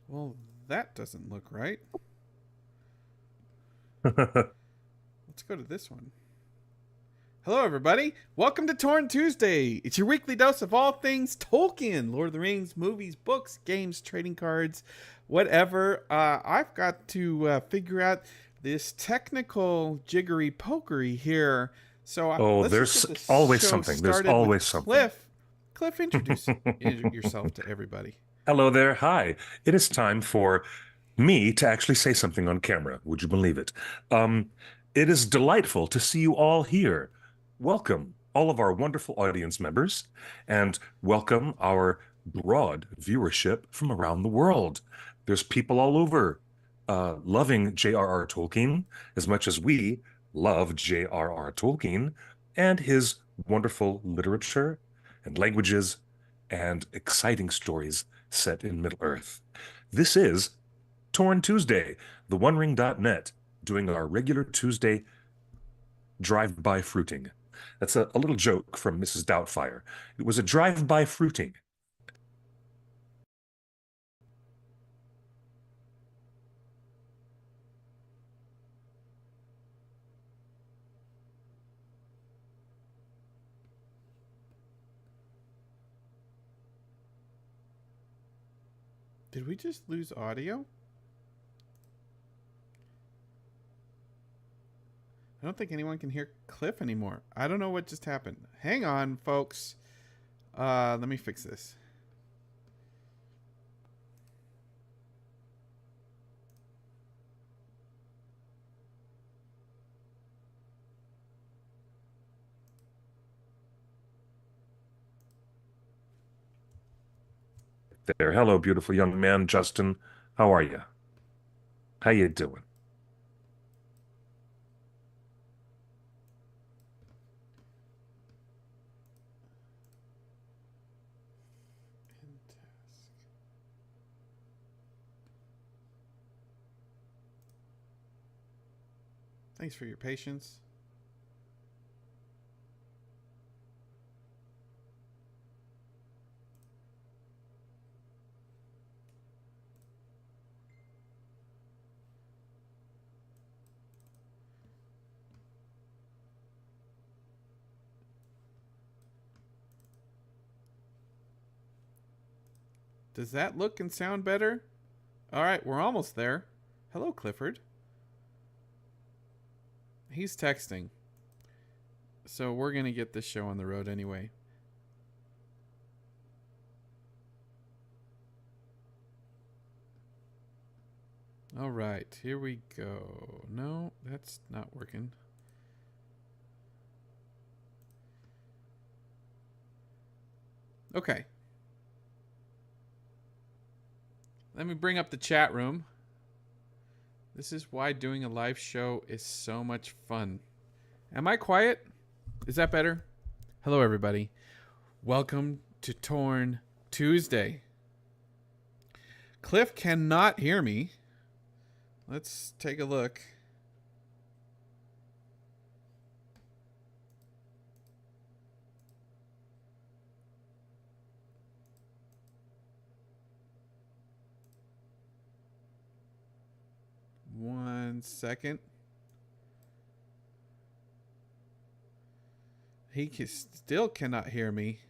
Well, that doesn't look right. Let's go to this one. Hello, everybody. Welcome to Torn Tuesday. It's your weekly dose of all things Tolkien, Lord of the Rings, movies, books, games, trading cards, whatever. I've got to figure out this technical jiggery pokery here. So Oh, let's just get there's this always show something. There's started with always something. Cliff. Cliff, introduce yourself to everybody. Hello there. Hi. It is time for me to actually say something on camera. Would you believe it? Um, it is delightful to see you all here. Welcome, all of our wonderful audience members, and welcome our broad viewership from around the world. There's people all over loving J.R.R. Tolkien as much as we love J.R.R. Tolkien and his wonderful literature and languages and exciting stories set in Middle-earth. This is Torn Tuesday, the OneRing.net, doing our regular Tuesday drive-by fruiting. That's a little joke from Mrs. Doubtfire. It was a drive-by fruiting. Did we just lose audio? I don't think anyone can hear Cliff anymore. I don't know what just happened. Hang on, folks. Let me fix this. There. Hello, beautiful young man, Justin. How are you? How you doing? Thanks for your patience. Does that look and sound better? All right, we're almost there. Hello, Clifford. He's texting. So we're going to get this show on the road anyway. All right, here we go. No, that's not working. Okay. Let me bring up the chat room. This is why doing a live show is so much fun. Am I quiet? Is that better? Hello, everybody. Welcome to Torn Tuesday. Cliff cannot hear me. Let's take a look. One second. He still cannot hear me.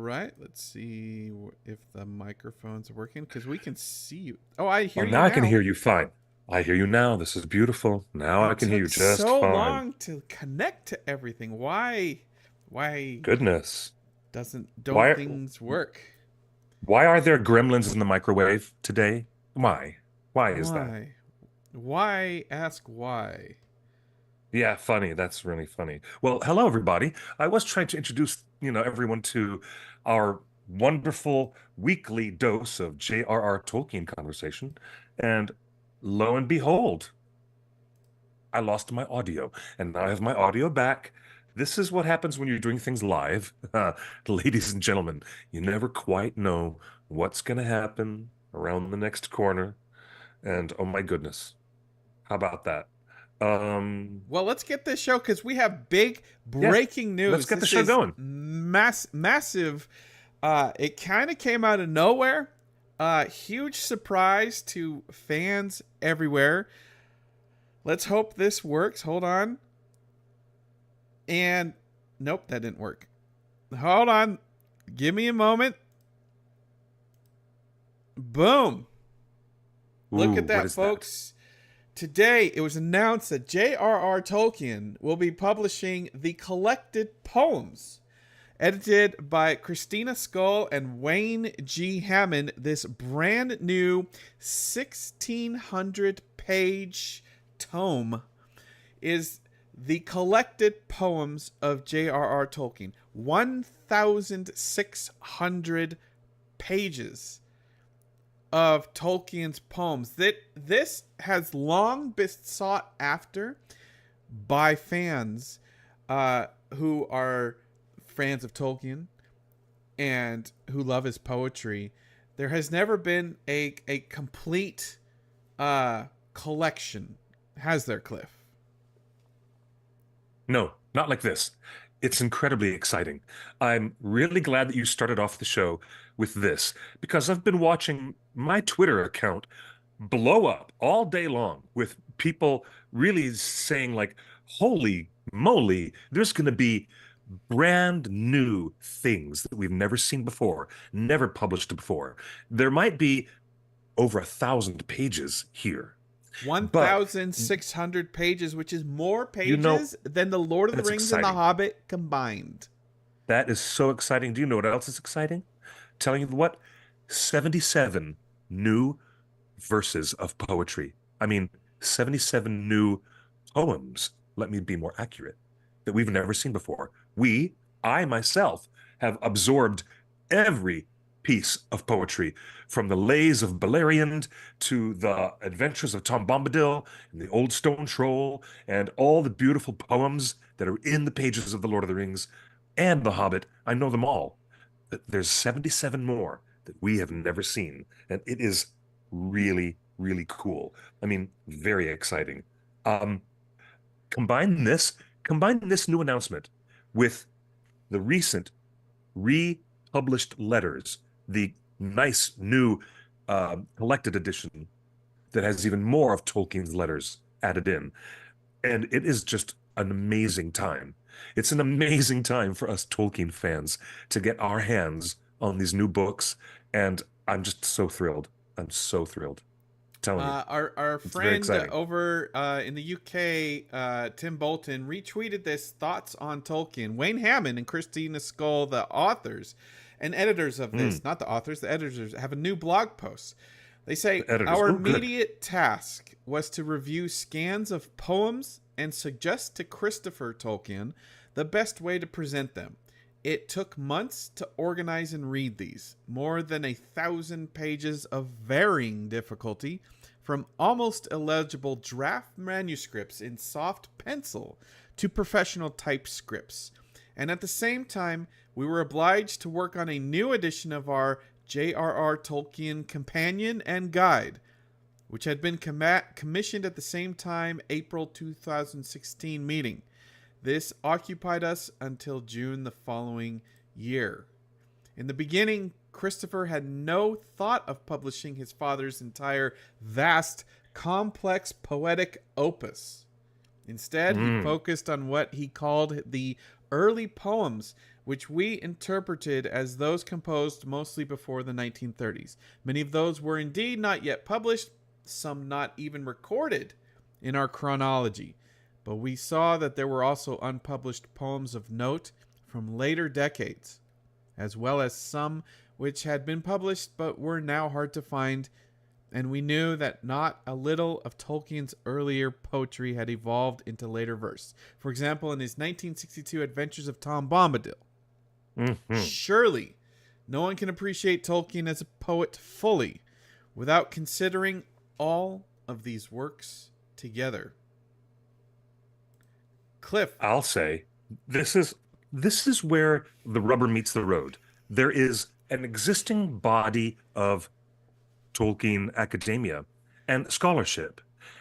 Right. Let's see if the microphone's working because we can see you. Oh, I Oh, hear you now I can now. hear you fine. I hear you now. This is beautiful. Now I It can hear took you just so fine. long to connect to everything. Why? Why Goodness. don't Why things work? why are there gremlins in the microwave today? Why? Why is that? Why? Why ask why? Yeah, funny. That's really funny. Well, hello everybody. I was trying to introduce, everyone to our wonderful weekly dose of J.R.R. Tolkien conversation. And lo and behold, I lost my audio, and now I have my audio back. This is what happens when you're doing things live. Ladies and gentlemen, you never quite know what's going to happen around the next corner. And oh my goodness, how about that? Um, Well, let's get this show because we have big yeah, breaking let's news. get the This show is going. massive It kind of came out of nowhere. Huge surprise to fans everywhere. Let's hope this works. Hold on. And nope, that didn't work. Hold on. Give me a moment. Boom. Look Ooh, at what that, is that? folks. Today, it was announced that J.R.R. Tolkien will be publishing the collected poems edited by Christina Scull and Wayne G. Hammond. This brand new 1,600 page tome is the collected poems of J.R.R. Tolkien. 1,600 pages of Tolkien's poems. This has long been sought after by fans who are fans of Tolkien and who love his poetry. There has never been a complete collection, has there, Cliff? No, not like this. It's incredibly exciting. I'm really glad that you started off the show with this because I've been watching my Twitter account blow up all day long with people really saying like, holy moly, there's going to be brand new things that we've never seen before, never published before. There might be over 1,000 pages here, but 1,600 pages, which is more you know, pages than The Lord of the that's Rings and The exciting. Hobbit combined. That is so exciting. Do you know what else is exciting? Telling you what? 77 new verses of poetry. I mean, 77 new poems, let me be more accurate, that we've never seen before. I myself, have absorbed every piece of poetry, from the Lays of Beleriand to the Adventures of Tom Bombadil and the Old Stone Troll and all the beautiful poems that are in the pages of The Lord of the Rings and The Hobbit. I know them all. There's 77 more that we have never seen, and it is really, really cool. I mean, very exciting. Um, combine this, combine this new announcement with the recent republished letters, the nice new collected edition that has even more of Tolkien's letters added in. And it is just an amazing time. It's an amazing time for us Tolkien fans to get our hands on these new books. And I'm just so thrilled. I'm so thrilled. I'm telling you, Our it's very friend exciting. over in the UK, Tim Bolton, retweeted this thoughts on Tolkien. Wayne Hammond and Christina Scull, the authors and editors of this, Mm, not the authors, the editors, have a new blog post. They say, the editors. our Oh, good. immediate task was to review scans of poems and suggest to Christopher Tolkien the best way to present them. It took months to organize and read these, more than 1,000 pages of varying difficulty, from almost illegible draft manuscripts in soft pencil to professional type scripts. And at the same time, we were obliged to work on a new edition of our J.R.R. Tolkien Companion and Guide, which had been commissioned at the same time April 2016 meeting. This occupied us until June the following year. In the beginning, Christopher had no thought of publishing his father's entire vast, complex poetic opus. Instead, he Mm. focused on what he called the early poems, which we interpreted as those composed mostly before the 1930s. Many of those were indeed not yet published, some not even recorded in our chronology. But we saw that there were also unpublished poems of note from later decades, as well as some which had been published but were now hard to find, and we knew that not a little of Tolkien's earlier poetry had evolved into later verse. For example, in his 1962 Adventures of Tom Bombadil. Hmm. Surely, no one can appreciate Tolkien as a poet fully without considering all of these works together. Cliff. I'll say this is where the rubber meets the road. There is an existing body of Tolkien academia and scholarship.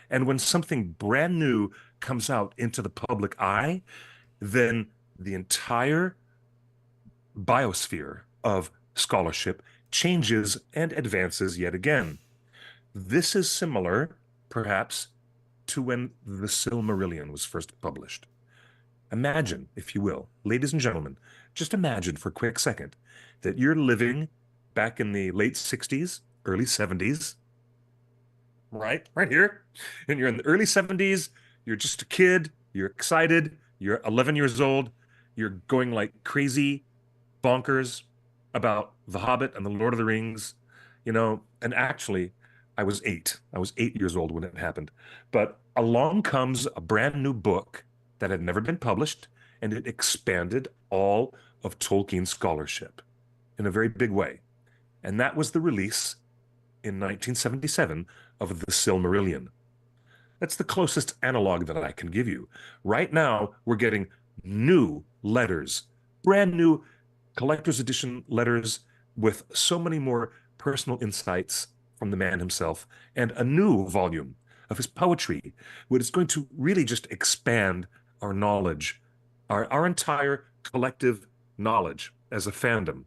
And when something brand new comes out into the public eye, then the entire biosphere of scholarship changes and advances yet again. This is similar, perhaps, to when the Silmarillion was first published. Imagine, if you will, ladies and gentlemen, just imagine for a quick second that you're living back in the late 60s, early 70s, right here, and you're in the early 70s, you're just a kid, you're excited, you're 11 years old, you're going like crazy bonkers about The Hobbit and The Lord of the Rings, and actually, I was eight. I was 8 years old when it happened. But along comes a brand new book that had never been published, and it expanded all of Tolkien's scholarship in a very big way. And that was the release in 1977 of The Silmarillion. That's the closest analog that I can give you. Right now, we're getting new letters, brand new collector's edition letters with so many more personal insights from the man himself, and a new volume of his poetry, which is going to really just expand our knowledge, our entire collective knowledge as a fandom.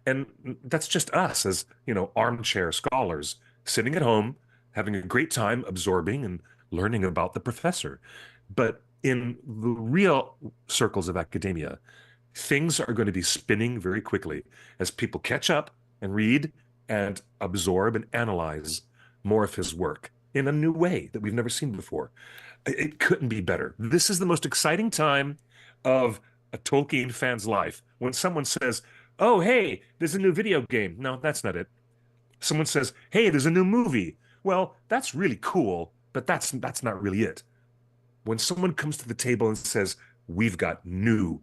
And that's just us as, armchair scholars sitting at home, having a great time absorbing and learning about the professor. But in the real circles of academia, things are going to be spinning very quickly as people catch up and read and absorb and analyze more of his work in a new way that we've never seen before. It couldn't be better. This is the most exciting time of a Tolkien fan's life when someone says, "Oh, hey, there's a new video game." No, that's not it. Someone says, "Hey, there's a new movie." Well, that's really cool, but that's not really it. When someone comes to the table and says, "We've got new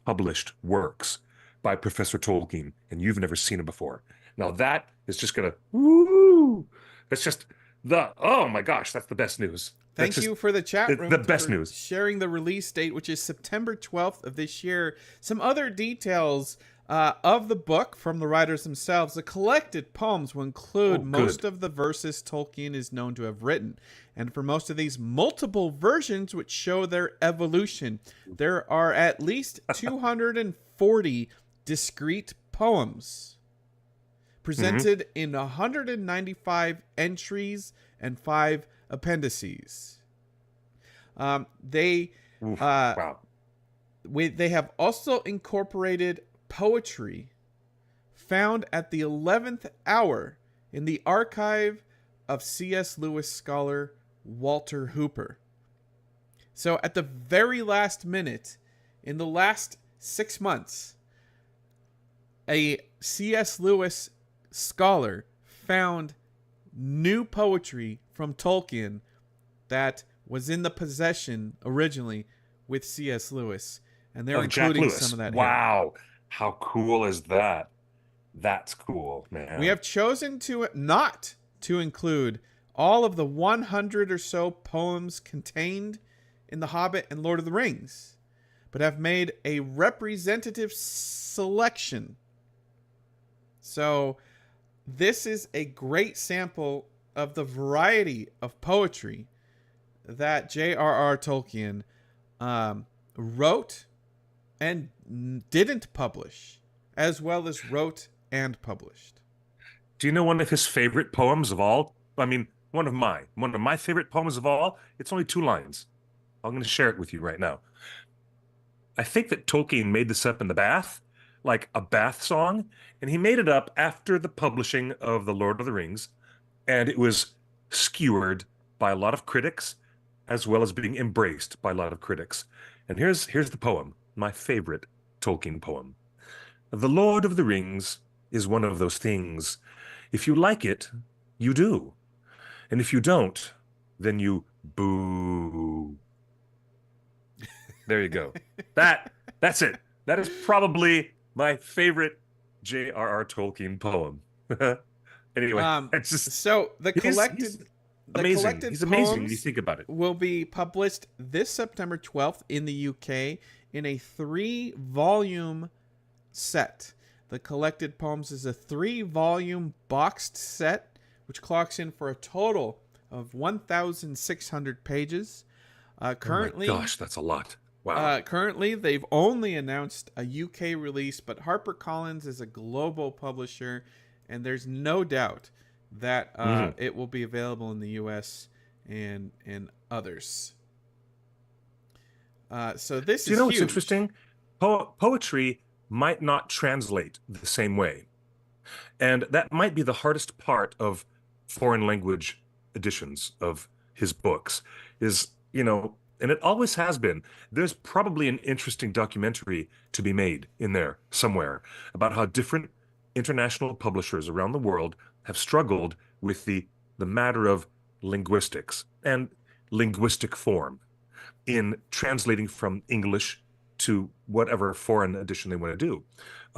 published works by Professor Tolkien, and you've never seen them before." Now that is just gonna woo. That's just oh my gosh, that's the best news. Thank you for the chat room. The best news. Sharing the release date, which is September 12th of this year. Some other details of the book from the writers themselves. The collected poems will include most of the verses Tolkien is known to have written. And for most of these, multiple versions which show their evolution. There are at least 240 discrete poems presented in 195 entries and 5 appendices. They have also incorporated poetry found at the 11th hour in the archive of C.S. Lewis scholar Walter Hooper. So at the very last minute, in the last 6 months, a C.S. Lewis scholar found new poetry from Tolkien that was in the possession originally with C.S. Lewis, and they're including some of that. Wow, how cool is that? That's cool, man. We have chosen to not to include all of the 100 or so poems contained in The Hobbit and Lord of the Rings, but have made a representative selection. So this is a great sample of the variety of poetry that J.R.R. Tolkien wrote and didn't publish, as well as wrote and published. Do you know one of his favorite poems of all? I mean, one of my favorite poems of all. It's only 2 lines. I'm going to share it with you right now. I think that Tolkien made this up in the bath, like a bath song, and he made it up after the publishing of The Lord of the Rings, and it was skewered by a lot of critics, as well as being embraced by a lot of critics. And here's the poem, my favorite Tolkien poem. The Lord of the Rings is one of those things. If you like it, you do. And if you don't, then you boo. There you go. That's it. That is probably my favorite J.R.R. Tolkien poem. Anyway, it's just so the collected. He's amazing. He's amazing when you think about it. Will be published this September 12th in the UK in a 3-volume set. The collected poems is a 3-volume boxed set, which clocks in for a total of 1,600 pages. Currently, oh my gosh, that's a lot. Wow. Currently, they've only announced a UK release, but HarperCollins is a global publisher, and there's no doubt that Mhm. it will be available in the US and others. So this Do you is know what's huge. interesting? Poetry might not translate the same way. And that might be the hardest part of foreign language editions of his books is, and it always has been. There's probably an interesting documentary to be made in there somewhere about how different international publishers around the world have struggled with the matter of linguistics and linguistic form in translating from English to whatever foreign edition they want to do.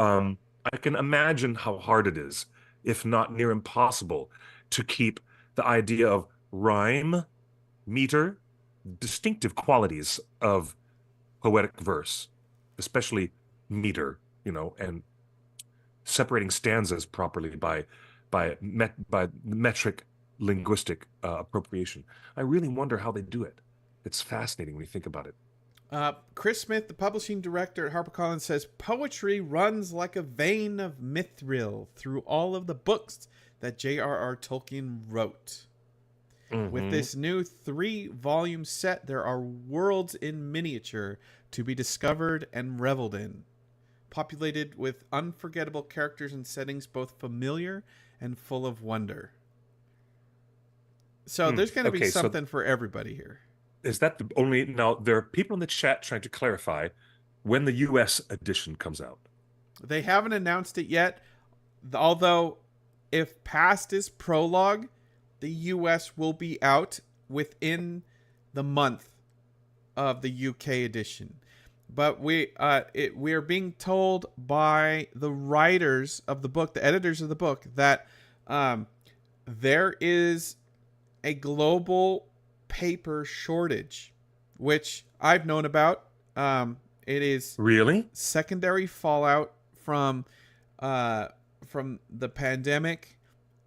Um, I can imagine how hard it is, if not near impossible, to keep the idea of rhyme, meter, distinctive qualities of poetic verse, especially meter, and separating stanzas properly by metric linguistic appropriation. I really wonder how they do it. It's fascinating when you think about it. Chris Smith, the publishing director at HarperCollins, says poetry runs like a vein of mithril through all of the books that J.R.R. Tolkien wrote. With Hmm. this new 3-volume set, there are worlds in miniature to be discovered and reveled in, populated with unforgettable characters and settings both familiar and full of wonder. So there's going to be Okay, so something for everybody here. is that the only now there are people in the chat trying to clarify when the US edition comes out. They haven't announced it yet, although if past is prologue, the US will be out within the month of the UK edition. But we are being told by the writers of the book, the editors of the book, that there is a global paper shortage, which I've known about. It is Really? secondary fallout from the pandemic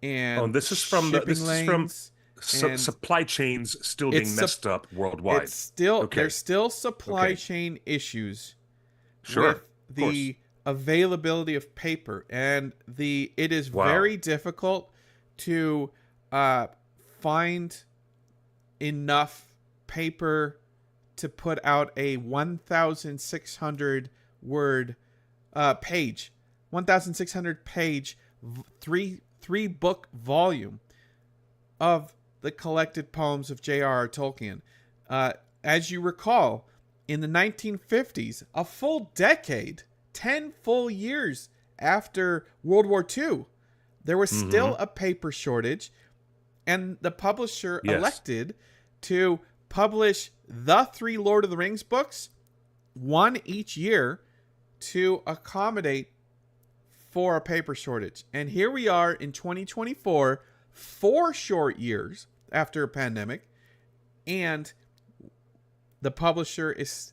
Oh, and and shipping this is from lanes, and supply chains still being it's messed up it's worldwide. still Okay. there's still supply Okay. chain issues Sure. with Of course. the availability of paper, and it is Wow. very difficult to uh, find enough paper to put out a 1,600 word page, 1,600 page, three book volume of the collected poems of J.R.R. Tolkien. As you recall, in the 1950s, a full decade, 10 full years after World War II, there was Hmm. still a paper shortage, and the publisher Yes. elected to publish the 3 Lord of the Rings books, one each year, to accommodate for a paper shortage. And here we are in 2024, 4 short years after a pandemic, and the publisher is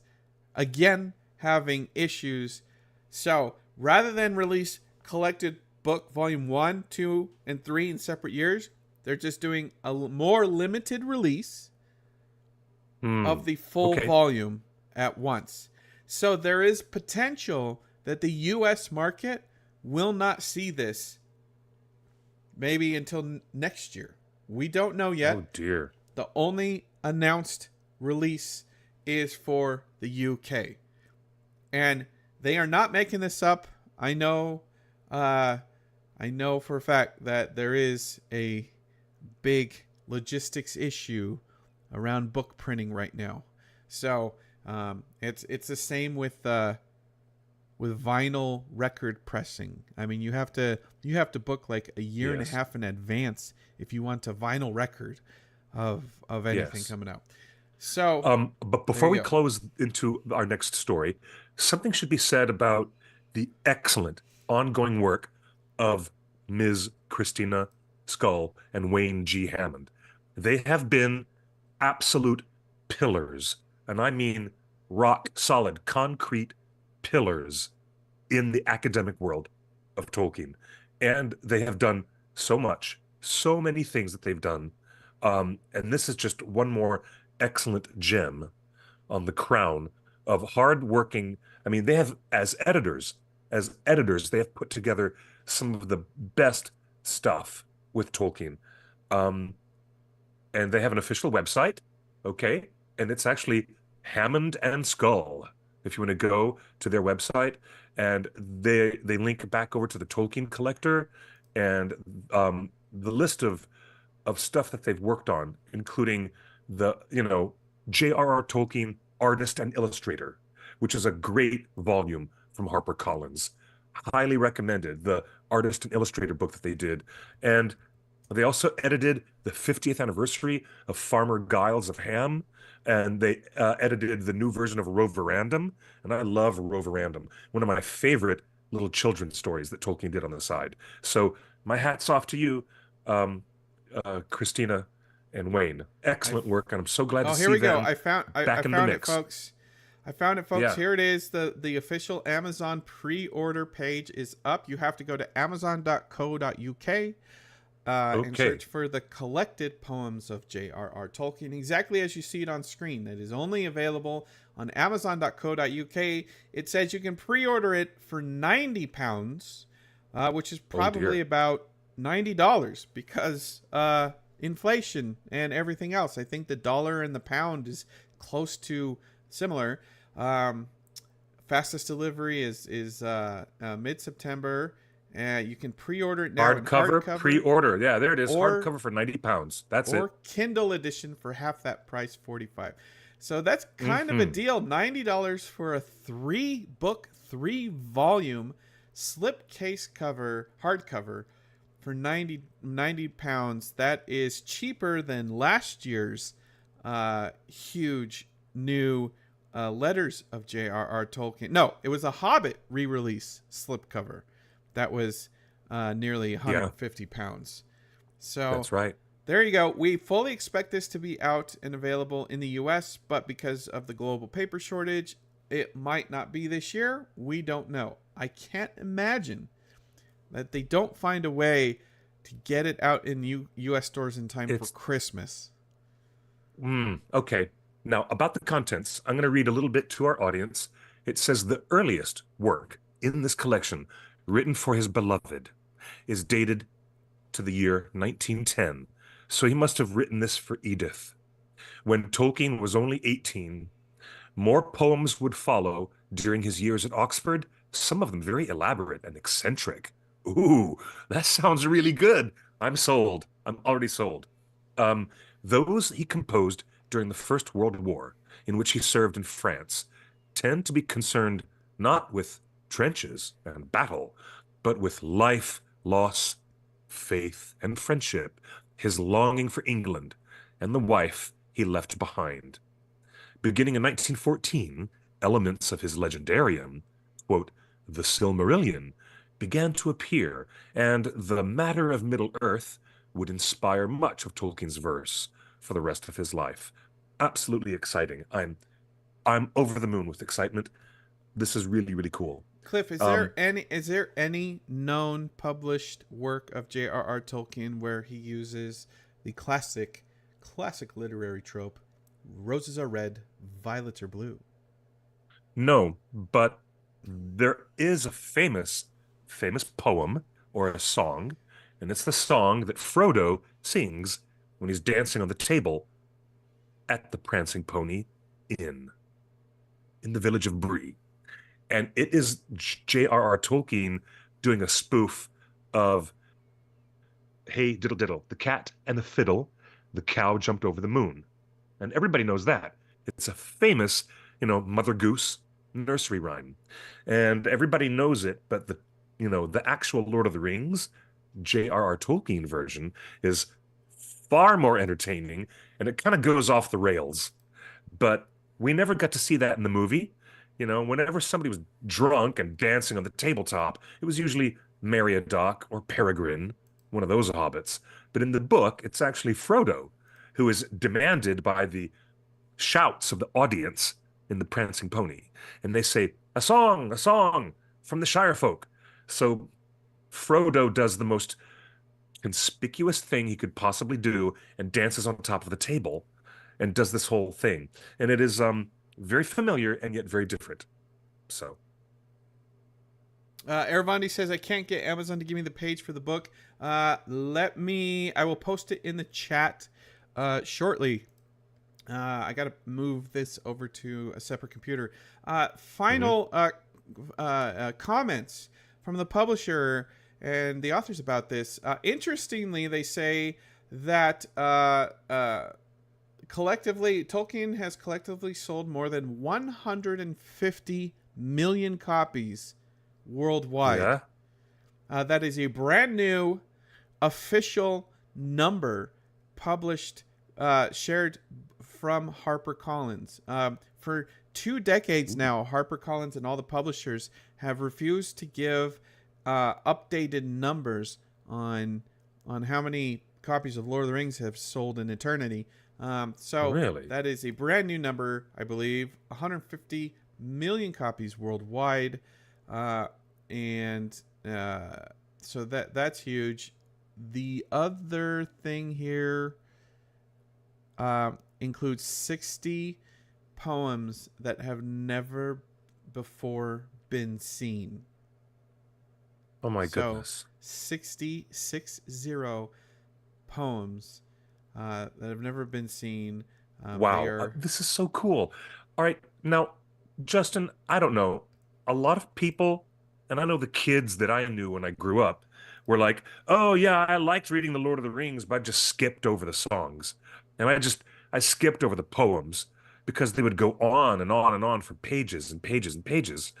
again having issues. So rather than release collected book volume 1, 2, and 3 in separate years, they're just doing a more limited release Hmm. of the full Okay. volume at once. So there is potential that the US market will not see this maybe until next year. We don't know Oh yet. dear. The only announced release is for the UK. And they are not making this up. Uh I know for a fact that there is a big logistics issue around book printing right now. So it's the same with vinyl record pressing. I mean, you have to book like a year and a Yes. half in advance if you want a vinyl record of anything Yes. coming out. So But there before you we go. close into our next story, something should be said about the excellent ongoing work of Ms. Christina Scull and Wayne G. Hammond. They have been absolute pillars, and I mean rock solid, concrete pillars in the academic world of Tolkien. And they have done so much, so many things that they've done. And this is just one more excellent gem on the crown of hardworking. I mean, they have as editors, they have put together some of the best stuff with Tolkien. Um, and they have an official website, okay? And it's actually Hammond and Skull. If you want to go to their website, and they link back over to the Tolkien Collector, and the list of stuff that they've worked on, including the, J.R.R. Tolkien, artist and illustrator, which is a great volume from HarperCollins. Highly recommended, the artist and illustrator book that they did. And they also edited the 50th anniversary of Farmer Giles of Ham, and they edited the new version of Roverandom. And I love Roverandom, one of my favorite little children's stories that Tolkien did on the side. So my hat's off to you, um, Christina and Wayne. I Excellent work, and I'm so glad Oh, to here see we go. them I back in the found it, mix. folks. I found it, folks. Yeah. Here it is. The official Amazon pre-order page is up. You have to go to amazon.co.uk and Okay. search for the collected poems of J.R.R. Tolkien, exactly as you see it on screen. That is only available on amazon.co.uk. It says you can pre-order it for £90, which is Oh probably dear. about $90 because inflation and everything else. I think the dollar and the pound is close to similar. Um, Fastest delivery is mid-September. You can pre-order it now in Hardcover hardcover pre-order. Yeah, there it is. or Hardcover for £90. That's it. or Kindle edition for half that price, 45. So that's kind of a Hmm. deal. $90 for a 3-book, 3-volume slipcase cover, hardcover for 90 pounds. That is cheaper than last year's huge new letters of J.R.R. Tolkien. No, it was a Hobbit re-release slipcover. That was nearly Yeah, 150 pounds. So that's right. there you go. We fully expect this to be out and available in the US, but because of the global paper shortage, it might not be this year. We don't know. I can't imagine that they don't find a way to get it out in US stores in time for It's Christmas. okay. Now, about the contents, I'm going to read a little bit to our audience. It says the earliest work in this collection, written for his beloved, is dated to the year 1910. So he must have written this for Edith. When Tolkien was only 18, more poems would follow during his years at Oxford, some of them very elaborate and eccentric. Ooh, that sounds really good. I'm sold. I'm already sold. Um, those he composed during the First World War, in which he served in France, tend to be concerned not with trenches and battle, but with life, loss, faith, and friendship, his longing for England, and the wife he left behind. Beginning in 1914, elements of his legendarium, quote, the Silmarillion, began to appear, and the matter of Middle-earth would inspire much of Tolkien's verse for the rest of his life. Absolutely exciting. I'm over the moon with excitement. This is really, really cool. Cliff, Um, is there any known published work of J.R.R. Tolkien where he uses the classic literary trope, roses are red, violets are blue? no, but there is a famous poem or a song, and it's the song that Frodo sings when he's dancing on the table at the Prancing Pony Inn in the village of Bree. And it is J.R.R. Tolkien doing a spoof of Hey Diddle Diddle, the cat and the fiddle, the cow jumped over the moon. And everybody knows that. It's a famous, Mother Goose nursery rhyme. And everybody knows it, but the actual Lord of the Rings, J.R.R. Tolkien version is far more entertaining, and it kind of goes off the rails. But we never got to see that in the movie. Whenever somebody was drunk and dancing on the tabletop, it was usually Meriadoc or Peregrine, one of those hobbits. But in the book, it's actually Frodo, who is demanded by the shouts of the audience in the Prancing Pony. And they say, a song from the Shire folk. So Frodo does the most conspicuous thing he could possibly do and dances on top of the table and does this whole thing. And it is very familiar and yet very different. So, Aravandi says, I can't get Amazon to give me the page for the book. I will post it in the chat shortly. I got to move this over to a separate computer. Final comments from the publisher and the authors about this. Interestingly, they say that collectively, Tolkien has collectively sold more than 150 million copies worldwide. yeah. That is a brand new official number published, shared from HarperCollins. For 2 decades now, HarperCollins and all the publishers have refused to give updated numbers on how many copies of Lord of the Rings have sold in eternity. So Really? that is a brand new number, I believe, 150 million copies worldwide. So that's huge. The other thing here includes 60 poems that have never before been seen. Oh my goodness. 60 poems that have never been seen. Wow. This is so cool. All right. Now, Justin, I don't know. A lot of people, and I know the kids that I knew when I grew up, were like, oh, yeah, I liked reading The Lord of the Rings, but I just skipped over the songs. And I skipped over the poems because they would go on and on and on for pages and pages and pages.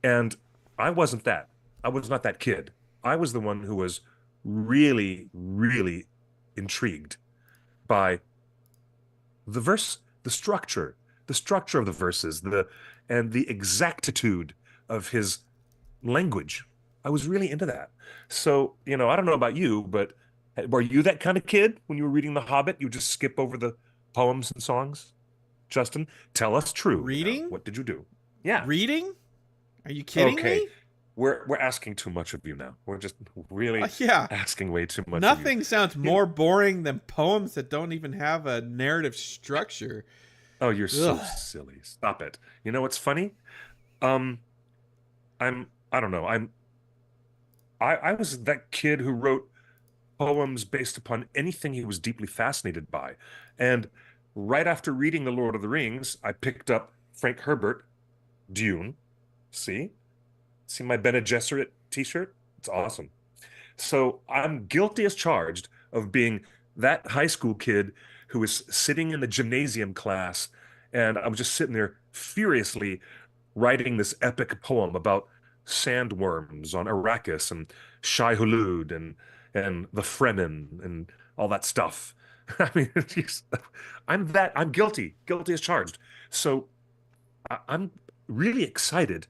And I wasn't that. I was not that kid. I was the one who was really, really intrigued by the verse, the structure of the verses, and the exactitude of his language. I was really into that. So, I don't know about you, but were you that kind of kid when you were reading The Hobbit? You just skip over the poems and songs? Justin, tell us true. Reading? What did you do? Yeah. Reading? Are you kidding me? We're asking too much of you now. We're just really asking way too much. Nothing sounds more boring than poems that don't even have a narrative structure. Oh, you're so silly. Stop it. You know what's funny? I don't know. I was that kid who wrote poems based upon anything he was deeply fascinated by. And right after reading The Lord of the Rings, I picked up Frank Herbert, Dune. See my Bene Gesserit t-shirt? It's awesome. So I'm guilty as charged of being that high school kid who was sitting in the gymnasium class, and I was just sitting there furiously writing this epic poem about sandworms on Arrakis and Shai Hulud and the Fremen and all that stuff. I mean, I'm guilty as charged. So I'm really excited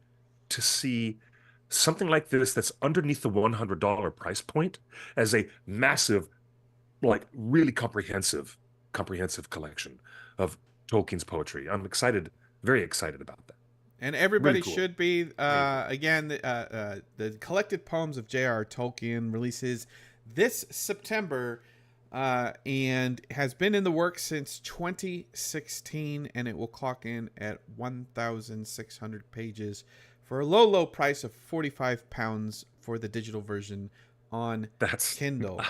to see something like this that's underneath the $100 price point as a massive, like really comprehensive collection of Tolkien's poetry. I'm excited, very excited about that. And everybody Really cool. should be. Again, the collected poems of J.R. Tolkien releases this September and has been in the works since 2016, and it will clock in at 1,600 pages for a low price of £45 for the digital version on Kindle.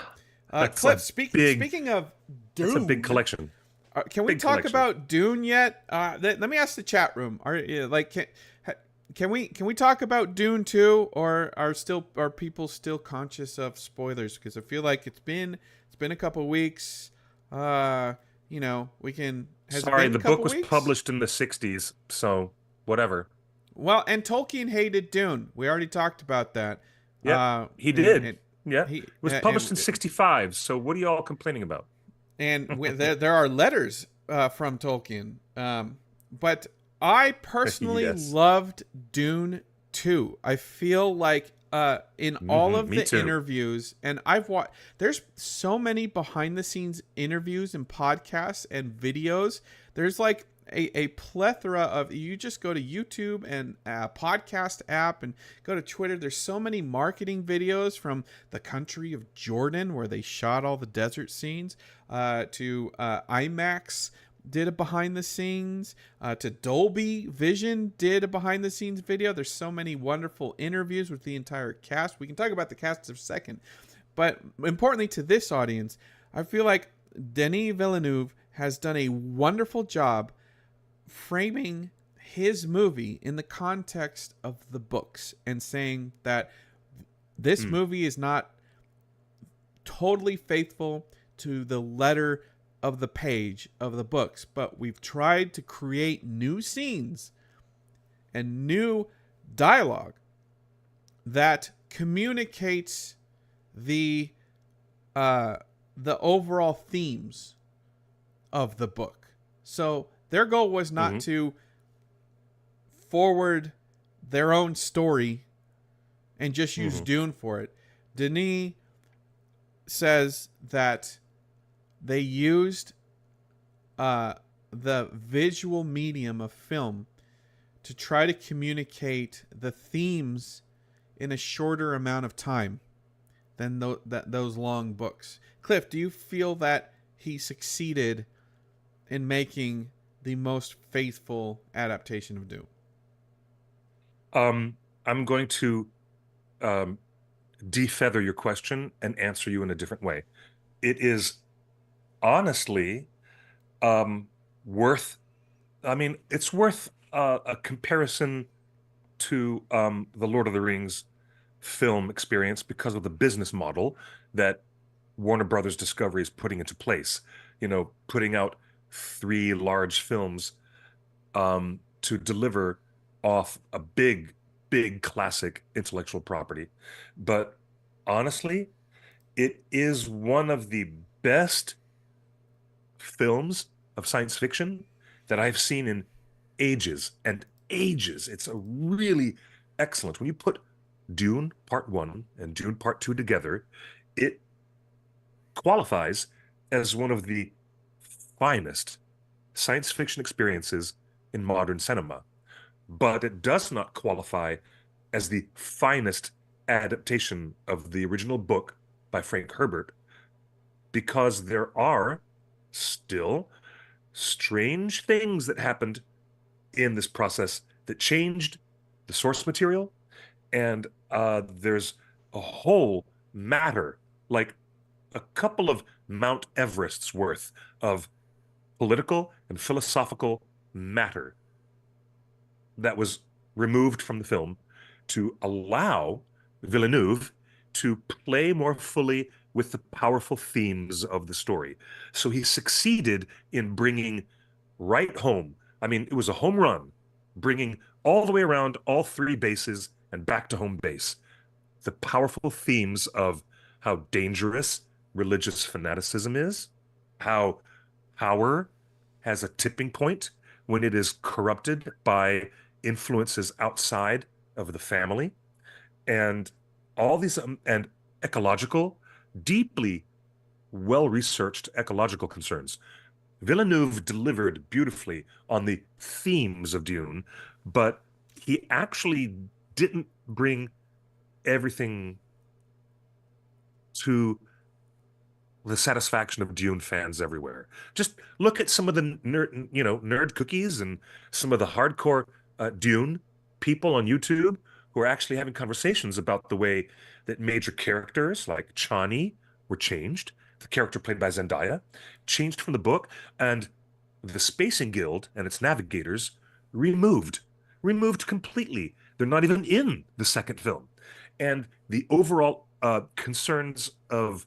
Cliff, speaking of Dune, that's a big collection. Can we talk about Dune yet? Let me ask the chat room. Can we talk about Dune too, or are people still conscious of spoilers? Because I feel like it's been a couple of weeks. We can. Sorry, the book was published in the '60s, so whatever. Well, and Tolkien hated Dune. We already talked about that. Yeah, he did. It was published in '65. So what are you all complaining about? And there are letters from Tolkien. But I personally loved Dune 2. I feel like in all of the interviews, and there's so many behind the scenes interviews and podcasts and videos. There's like a plethora of, you just go to YouTube and a podcast app and go to Twitter. There's so many marketing videos from the country of Jordan where they shot all the desert scenes to IMAX did a behind the scenes, to Dolby Vision did a behind the scenes video. There's so many wonderful interviews with the entire cast. We can talk about the cast in a second. But importantly to this audience, I feel like Denis Villeneuve has done a wonderful job framing his movie in the context of the books and saying that this movie is not totally faithful to the letter of the page of the books, but we've tried to create new scenes and new dialogue that communicates the overall themes of the book. So their goal was not to forward their own story and just use Dune for it. Denis says that they used the visual medium of film to try to communicate the themes in a shorter amount of time than those long books. Cliff, do you feel that he succeeded in making the most faithful adaptation of Dune? I'm going to defeather your question and answer you in a different way. It is honestly worth, it's worth a comparison to the Lord of the Rings film experience because of the business model that Warner Brothers Discovery is putting into place. Putting out 3 large films to deliver off a big, big classic intellectual property. But honestly, it is one of the best films of science fiction that I've seen in ages and ages. It's a really excellent. When you put Dune Part 1 and Dune Part 2 together, it qualifies as one of the finest science fiction experiences in modern cinema. But it does not qualify as the finest adaptation of the original book by Frank Herbert, because there are still strange things that happened in this process that changed the source material. And there's a whole matter, like a couple of Mount Everest's worth of political and philosophical matter that was removed from the film to allow Villeneuve to play more fully with the powerful themes of the story. So he succeeded in bringing right home. It was a home run, bringing all the way around all 3 bases and back to home base. The powerful themes of how dangerous religious fanaticism is, how power has a tipping point when it is corrupted by influences outside of the family, and all these and ecological, deeply well-researched ecological concerns. Villeneuve delivered beautifully on the themes of Dune, but he actually didn't bring everything to the satisfaction of Dune fans everywhere. Just look at some of the nerd cookies and some of the hardcore Dune people on YouTube who are actually having conversations about the way that major characters like Chani were changed. The character played by Zendaya changed from the book, and the Spacing Guild and its navigators removed completely. They're not even in the second film. And the overall concerns of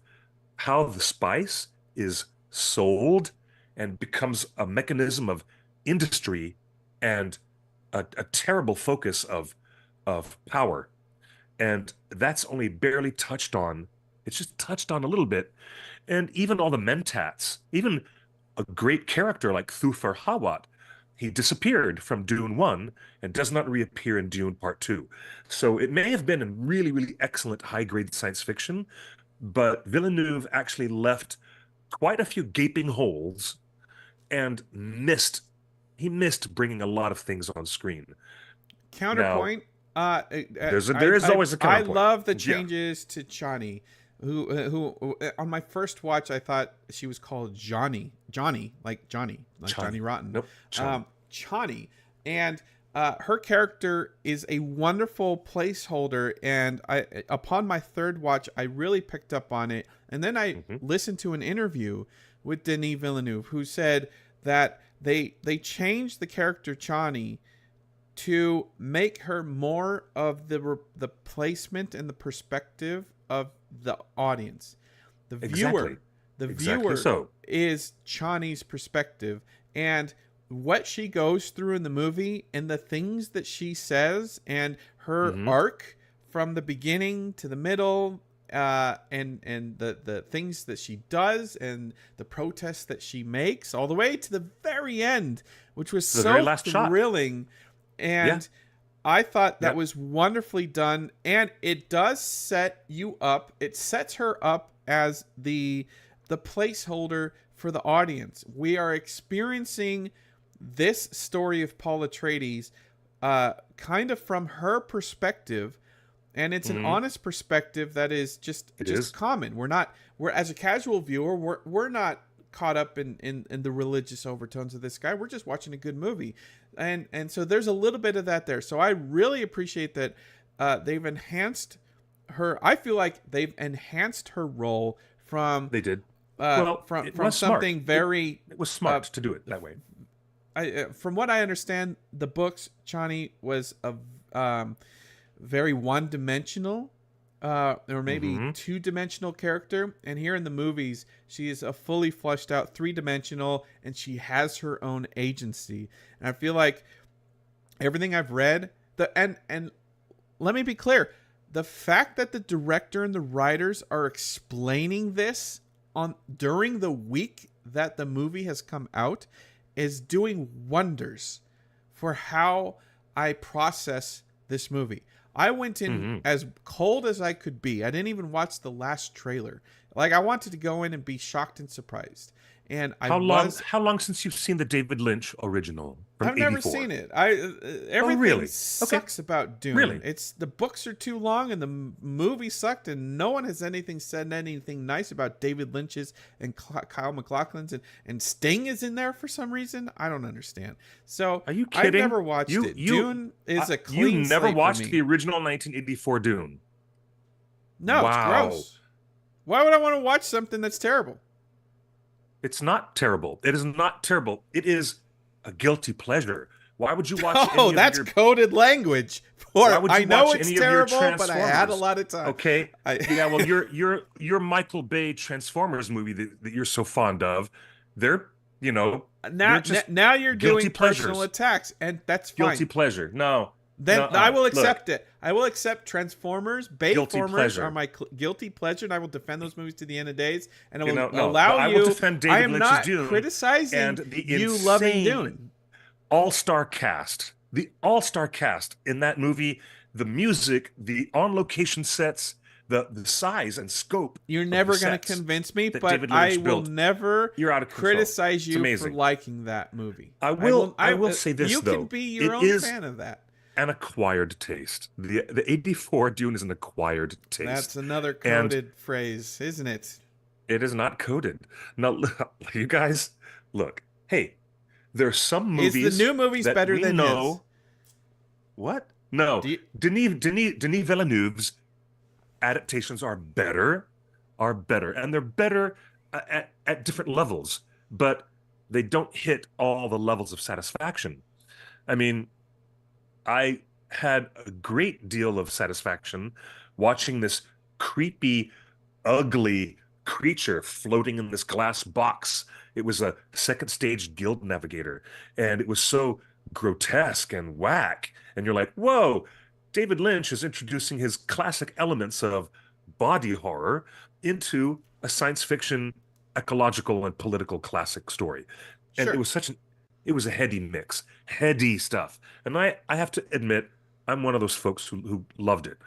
how the spice is sold and becomes a mechanism of industry and a terrible focus of power. And that's only barely touched on. It's just touched on a little bit. And even all the mentats, even a great character like Thufir Hawat, he disappeared from Dune 1 and does not reappear in Dune Part 2. So it may have been a really, really excellent high-grade science fiction, but Villeneuve actually left quite a few gaping holes and missed bringing a lot of things on screen. Counterpoint. There is always a counterpoint. I love the changes to Chani, who on my first watch I thought she was called Johnny, like Johnny Chani. Rotten. Nope. Chani. Chani. And her character is a wonderful placeholder. And upon my third watch, I really picked up on it. And then I listened to an interview with Denis Villeneuve, who said that they changed the character Chani to make her more of the placement and the perspective of the audience. The viewer, is Chani's perspective, and what she goes through in the movie and the things that she says and her arc from the beginning to the middle, and the things that she does and the protests that she makes all the way to the very end, which was so thrilling. And I thought that was wonderfully done. And it does set you up. It sets her up as the placeholder for the audience. We are experiencing this story of Paul Atreides kind of from her perspective. And it's an honest perspective that is just common. We're as a casual viewer, we're not caught up in the religious overtones of this guy. We're just watching a good movie. And so there's a little bit of that there. So I really appreciate that they've enhanced her. I feel like they've enhanced her role from from something very it was smart to do it that way. From what I understand, the books, Chani was a very one-dimensional or maybe two-dimensional character, and here in the movies she is a fully fleshed out three-dimensional, and she has her own agency. And I feel like everything I've read, and let me be clear, the fact that the director and the writers are explaining this during the week that the movie has come out is doing wonders for how I process this movie. I went in as cold as I could be. I didn't even watch the last trailer. Like, I wanted to go in and be shocked and surprised. And how long since you've seen the David Lynch original from I've never 84? seen it. Everything sucks about Dune. Really? It's the books are too long and the movie sucked, and no one has said anything nice about David Lynch's and Kyle MacLachlan's, and Sting is in there for some reason. I don't understand. So are you kidding? I've never watched it. Dune is a clean You never slate watched for me. the original 1984 Dune? No, It's gross. Why would I want to watch something that's terrible? It's not terrible. It is not terrible. It is a guilty pleasure. Why would you watch? Oh, that's coded language. I know it's terrible, but I had a lot of time. Okay. Yeah. Well, your Michael Bay Transformers movie that you're so fond of, they're now you're doing personal attacks, and that's fine. Guilty pleasure. No. Then I will accept it. I will accept Transformers. Bayformers are my guilty pleasure, and I will defend those movies to the end of days. And I will allow you. I will defend David I am Lynch's not Dune criticizing and the you loving Dune. All-star cast. The all-star cast in that movie, the music, the on-location sets, the size and scope. You're never going to convince me, but I will never criticize you for liking that movie. I will say this, you though. You can be your own fan of that. An acquired taste. The 84 Dune is an acquired taste. That's another coded phrase, isn't it? It is not coded. Now, you guys, look. Hey, there are some movies. Is the new movies better than his? What? No. Denis Villeneuve's adaptations are better, and they're better at different levels, but they don't hit all the levels of satisfaction. I mean, I had a great deal of satisfaction watching this creepy, ugly creature floating in this glass box. It was a second stage guild navigator, and it was so grotesque and whack. And you're like, whoa, David Lynch is introducing his classic elements of body horror into a science fiction, ecological, and political classic story. And it was a heady mix, heady stuff. And I have to admit, I'm one of those folks who loved it.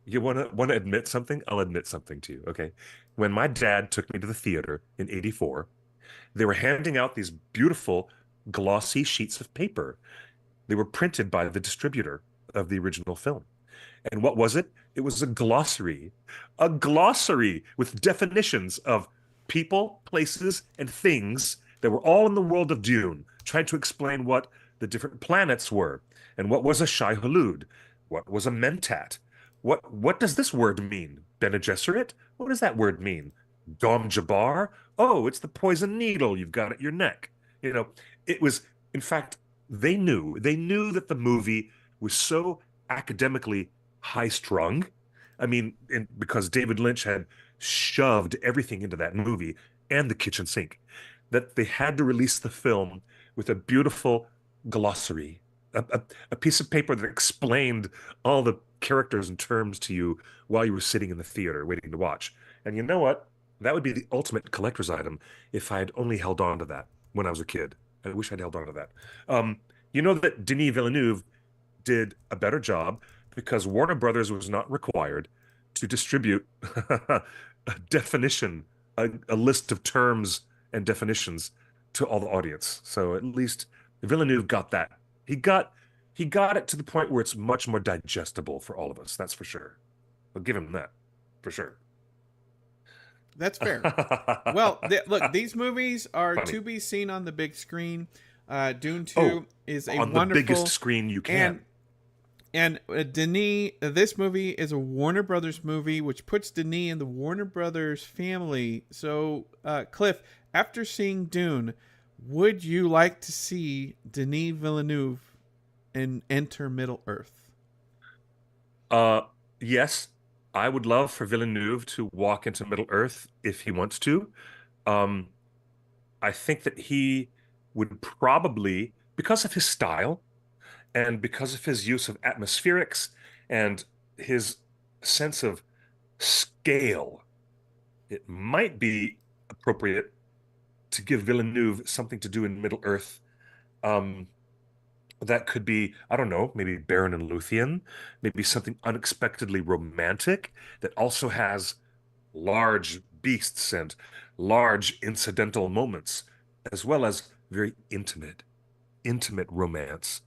You want to admit something? I'll admit something to you, okay? When my dad took me to the theater in 84, they were handing out these beautiful glossy sheets of paper. They were printed by the distributor of the original film. And what was it? It was a glossary with definitions of people, places, and things that were all in the world of Dune, trying to explain what the different planets were, and what was a Shai Hulud, what was a Mentat, what does this word mean? Bene Gesserit? What does that word mean? Dom Jabbar? Oh, it's the poison needle you've got at your neck. You know, it was, in fact, they knew that the movie was so academically high strung. I mean, because David Lynch had shoved everything into that movie and the kitchen sink, that they had to release the film with a beautiful glossary, a piece of paper that explained all the characters and terms to you while you were sitting in the theater waiting to watch. And you know what? That would be the ultimate collector's item if I had only held on to that when I was a kid. I wish I'd held on to that. You know that Denis Villeneuve did a better job because Warner Brothers was not required to distribute a definition, a list of terms and definitions to all the audience. So at least Villeneuve got that. He got it to the point where it's much more digestible for all of us. That's for sure. I'll give him that for sure. That's fair. Well, look, these movies are Funny. to be seen on the big screen. Dune 2 Oh, is a on wonderful the biggest screen you can. And Denis, this movie is a Warner Brothers movie, which puts Denis in the Warner Brothers family. So, Cliff, after seeing Dune, would you like to see Denis Villeneuve enter Middle Earth? Yes, I would love for Villeneuve to walk into Middle Earth if he wants to. Um, I think that he would probably, because of his style and because of his use of atmospherics and his sense of scale, it might be appropriate to give Villeneuve something to do in Middle Earth. Um, that could be, I don't know, maybe Baron and Luthien, maybe something unexpectedly romantic that also has large beasts and large incidental moments, as well as very intimate romance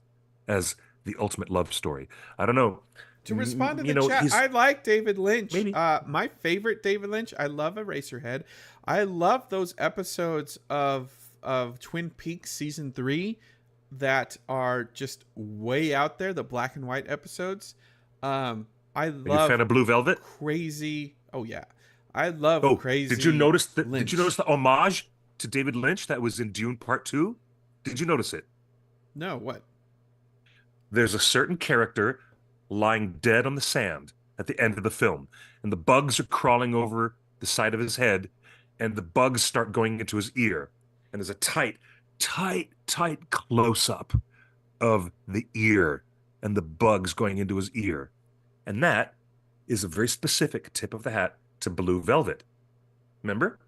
as the ultimate love story. I don't know. To respond to You the know, chat, he's I like David Lynch. maybe. My favorite David Lynch. I love Eraserhead. I love those episodes of Twin Peaks season 3 that are just way out there. The black and white episodes. I Are you a love fan of Blue Velvet? crazy. Oh yeah, I love Oh, crazy did you Lynch. notice the homage to David Lynch that was in Dune Part 2? Did you notice it? No, what? There's a certain character lying dead on the sand at the end of the film, and the bugs are crawling over the side of his head, and the bugs start going into his ear. And there's a tight close up of the ear and the bugs going into his ear. And that is a very specific tip of the hat to Blue Velvet. Remember?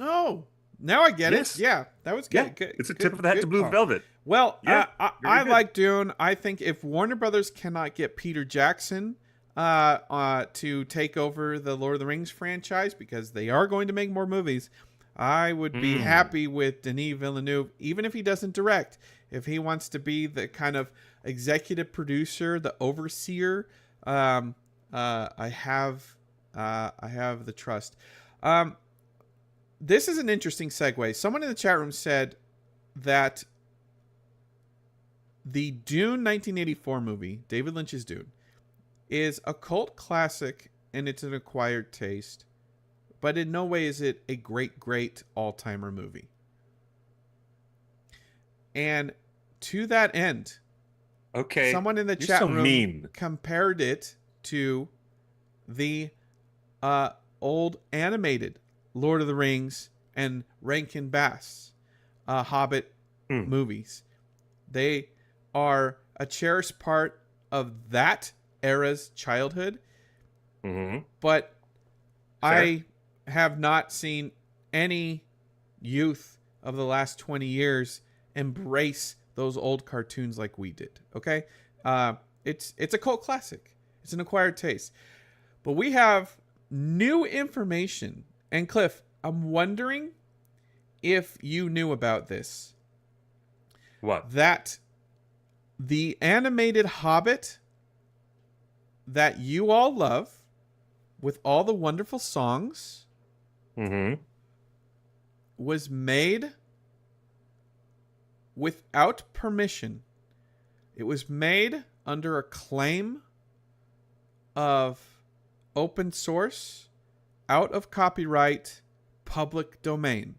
Oh, now I get it. Yes. Yeah, that was Yeah, good. Good. it's a good, tip of the hat to good Blue call. Velvet. Well, Yeah, very I good. like Dune. I think if Warner Brothers cannot get Peter Jackson to take over the Lord of the Rings franchise, because they are going to make more movies, I would be happy with Denis Villeneuve, even if he doesn't direct. If he wants to be the kind of executive producer, the overseer, I have the trust. This is an interesting segue. Someone in the chat room said that the Dune 1984 movie, David Lynch's Dune, is a cult classic and it's an acquired taste, but in no way is it a great all-timer movie. And to that end, Okay. someone in the You're chat so room mean. compared it to the old animated Lord of the Rings and Rankin Bass Hobbit movies. They are a cherished part of that era's childhood, but I have not seen any youth of the last 20 years embrace those old cartoons like we did. Okay, it's a cult classic. It's an acquired taste, but we have new information. And Cliff, I'm wondering if you knew about this. What? That the animated Hobbit that you all love, with all the wonderful songs, was made without permission. It was made under a claim of open source, out of copyright, public domain.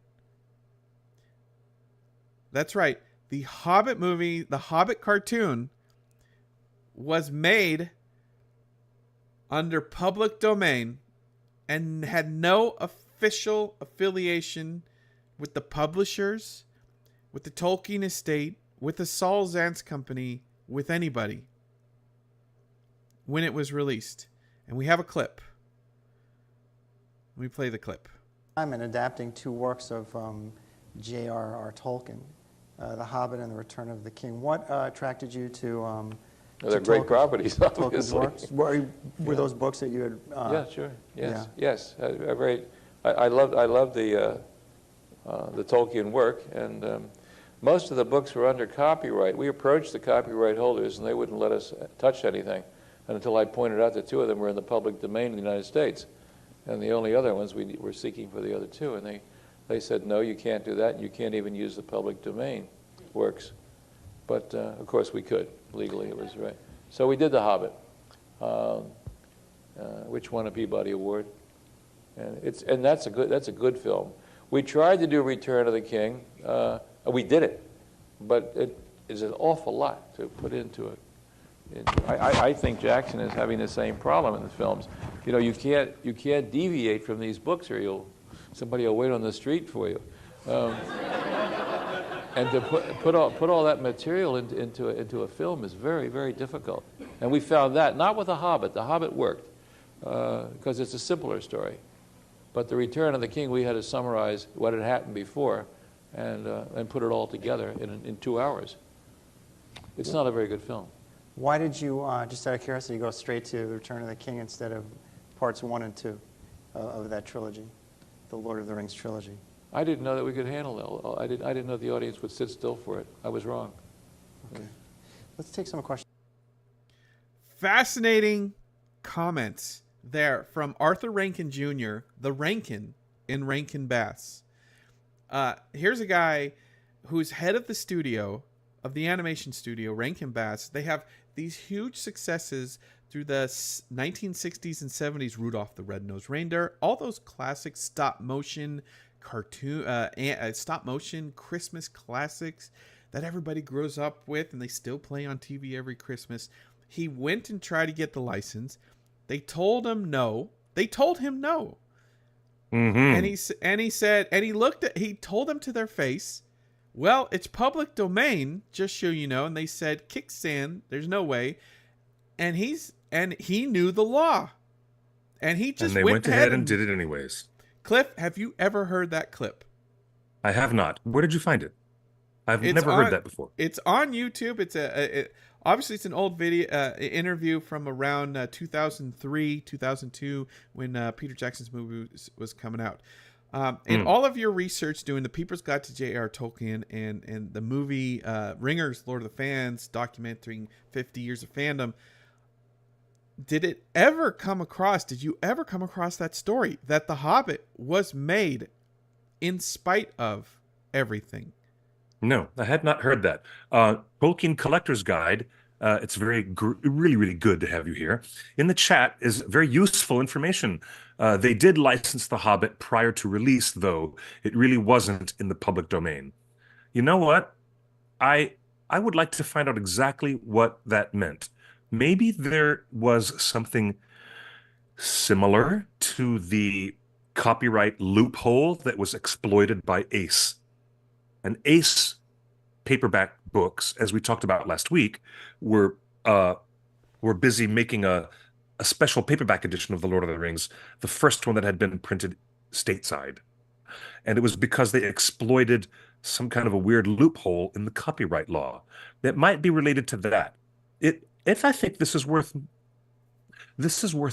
That's right. The Hobbit movie, the Hobbit cartoon, was made under public domain and had no official affiliation with the publishers, with the Tolkien estate, with the Saul Zaentz company, with anybody when it was released. And we have a clip. Let me play the clip. I'm in adapting two works of J.R.R. Tolkien, The Hobbit and The Return of the King. What attracted you to they're great properties, Tolkien's obviously. works? Were those books that you had? Yeah, sure. Yes, yeah. yes. I love the Tolkien work, and most of the books were under copyright. We approached the copyright holders, and they wouldn't let us touch anything until I pointed out that two of them were in the public domain in the United States, and the only other ones we were seeking for the other two, and they said, no, you can't do that, and you can't even use the public domain works. But of course we could legally. It was right. So we did The Hobbit, which won a Peabody Award, and that's a good film. We tried to do Return of the King. We did it, but it is an awful lot to put into it. I think Jackson is having the same problem in the films. You know, you can't deviate from these books, or somebody will wait on the street for you. And to put all that material into a film is very, very difficult. And we found that not with The Hobbit. The Hobbit worked because it's a simpler story. But The Return of the King, we had to summarize what had happened before and put it all together in 2 hours. It's not a very good film. Why did you, just out of curiosity, go straight to The Return of the King instead of parts 1 and 2 of that trilogy, the Lord of the Rings trilogy? I didn't know that we could handle it. I didn't know the audience would sit still for it. I was wrong. Okay. Let's take some questions. Fascinating comments there from Arthur Rankin Jr., the Rankin in Rankin Bass. Here's a guy who's head of the studio, of the animation studio, Rankin Bass. They have these huge successes through the 1960s and 70s, Rudolph the Red-Nosed Reindeer, all those classic stop motion cartoon, stop motion Christmas classics that everybody grows up with and they still play on TV every Christmas. He went and tried to get the license. They told him no. They told him no. Mm-hmm. And he said, and he told them to their face, well, it's public domain, just so you know. And they said, kick sand, there's no way. And he knew the law. And he just went ahead and did it anyways. Cliff, have you ever heard that clip? I have not. Where did you find it? I've never heard that before. It's on YouTube. Obviously it's an old video interview from around 2003, 2002 when Peter Jackson's movie was coming out. And all of your research doing the People's Guide to J.R. Tolkien and the movie Ringers, Lord of the Fans, documenting 50 years of fandom. Did you ever come across that story that The Hobbit was made in spite of everything? No, I had not heard that. Tolkien Collector's Guide, it's really, really good to have you here. In the chat is very useful information. They did license The Hobbit prior to release, though. It really wasn't in the public domain. You know what? I would like to find out exactly what that meant. Maybe there was something similar to the copyright loophole that was exploited by Ace. And Ace paperback books, as we talked about last week, were busy making a special paperback edition of The Lord of the Rings, the first one that had been printed stateside. And it was because they exploited some kind of a weird loophole in the copyright law that might be related to that. I think this is worth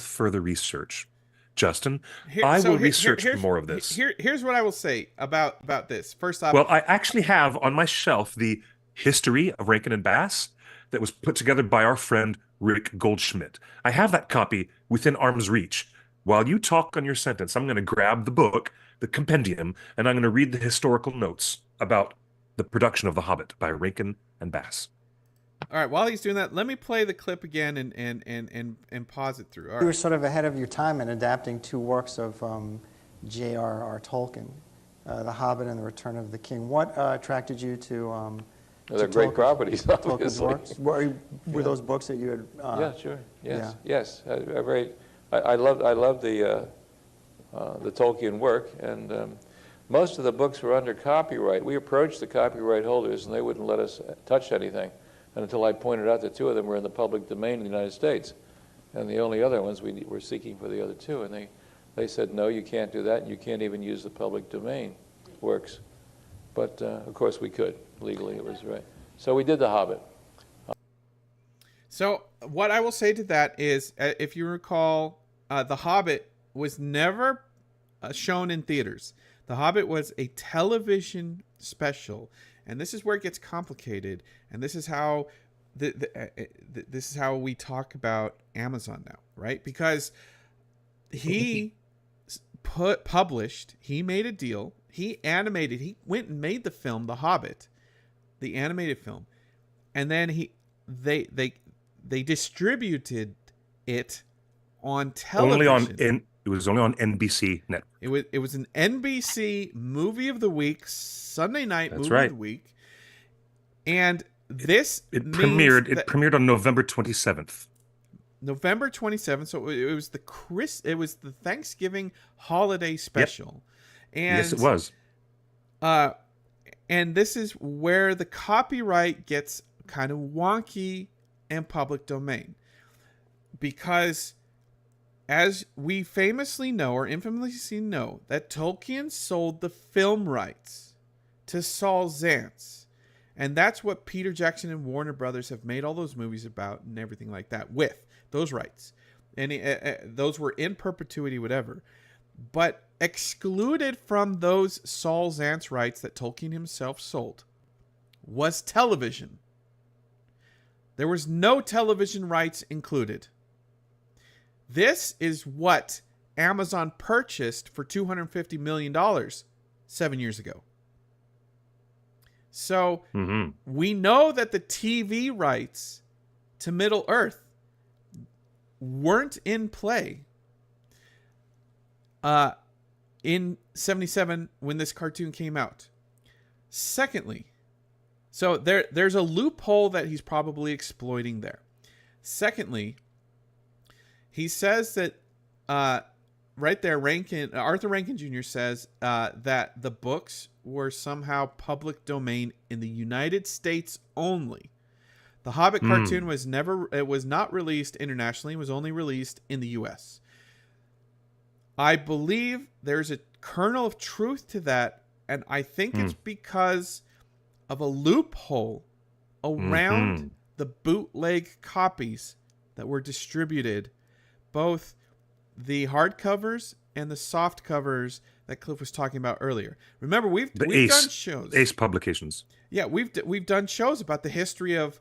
further research. Justin, I will research more of this. Here's what I will say about this. First off, well, I actually have on my shelf the history of Rankin and Bass that was put together by our friend Rick Goldschmidt. I have that copy within arm's reach. While you talk on your sentence, I'm going to grab the book the compendium, and I'm going to read the historical notes about the production of The Hobbit by Rankin and Bass. All right, while he's doing that, let me play the clip again and pause it through. All You were right. sort of ahead of your time in adapting two works of J.R.R. Tolkien, The Hobbit and The Return of the King. What attracted you to They're great properties, Tolkien's obviously. works? Were those books that you had? Yeah, sure. Yes, yeah. yes. I love the Tolkien work, and most of the books were under copyright. We approached the copyright holders, and they wouldn't let us touch anything until I pointed out that two of them were in the public domain in the United States, and the only other ones we were seeking for the other two, and they said, no, you can't do that, and you can't even use the public domain works. But, of course, we could. Legally, it was right. So we did The Hobbit. So what I will say to that is, if you recall, The Hobbit was never shown in theaters. The Hobbit was a television special, and this is where it gets complicated. And this is how this is how we talk about Amazon now, right? Because he published, he made a deal, he went and made the film The Hobbit, the animated film, and then they distributed it on television. It was only on NBC Network. It was an NBC movie of the week, Sunday night That's movie right. of the week, and it premiered on November 27th. November 27th. So it was the Thanksgiving holiday special. Yep. And yes, it was. And this is where the copyright gets kind of wonky and public domain, because as we famously know, or infamously know, that Tolkien sold the film rights to Saul Zaentz. And that's what Peter Jackson and Warner Brothers have made all those movies about and everything like that with those rights. And those were in perpetuity, whatever. But excluded from those Saul Zaentz rights that Tolkien himself sold was television. There was no television rights included. This is what Amazon purchased for $250 million 7 years ago. So we know that the TV rights to Middle Earth weren't in play in 1977 when this cartoon came out. Secondly, so there's a loophole that he's probably exploiting there. Secondly, he says that right there, Arthur Rankin Jr. says that the books were somehow public domain in the United States only. The Hobbit cartoon was not released internationally. It was only released in the U.S. I believe there's a kernel of truth to that, and I think it's because of a loophole around the bootleg copies that were distributed, both the hardcovers and the soft covers that Cliff was talking about earlier. Remember, we've done shows. Ace Publications. Yeah, we've done shows about the history of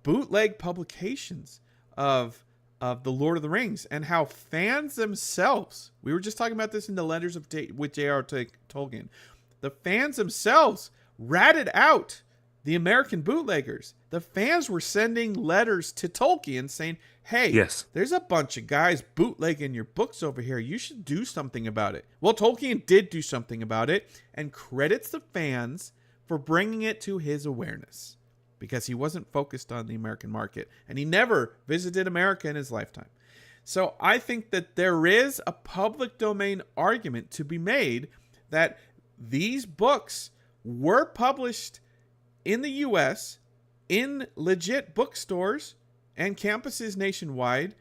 bootleg publications of the Lord of the Rings, and how fans themselves, we were just talking about this in the Letters with J.R. Tolkien, the fans themselves ratted out the American bootleggers. The fans were sending letters to Tolkien saying, hey, yes, there's a bunch of guys bootlegging your books over here. You should do something about it. Well, Tolkien did do something about it and credits the fans for bringing it to his awareness, because he wasn't focused on the American market, and he never visited America in his lifetime. So I think that there is a public domain argument to be made that these books were published in the U.S. in legit bookstores and campuses nationwide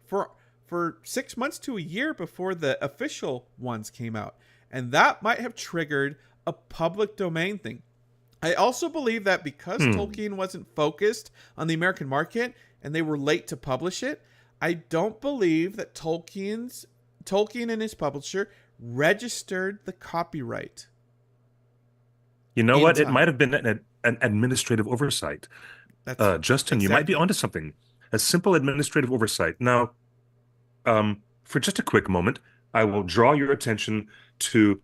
for 6 months to a year before the official ones came out. And that might have triggered a public domain thing. I also believe that because Tolkien wasn't focused on the American market and they were late to publish it, I don't believe that Tolkien and his publisher registered the copyright. You know what? It might have been an administrative oversight. Justin, you might be onto something. A simple administrative oversight. Now, for just a quick moment, I will draw your attention to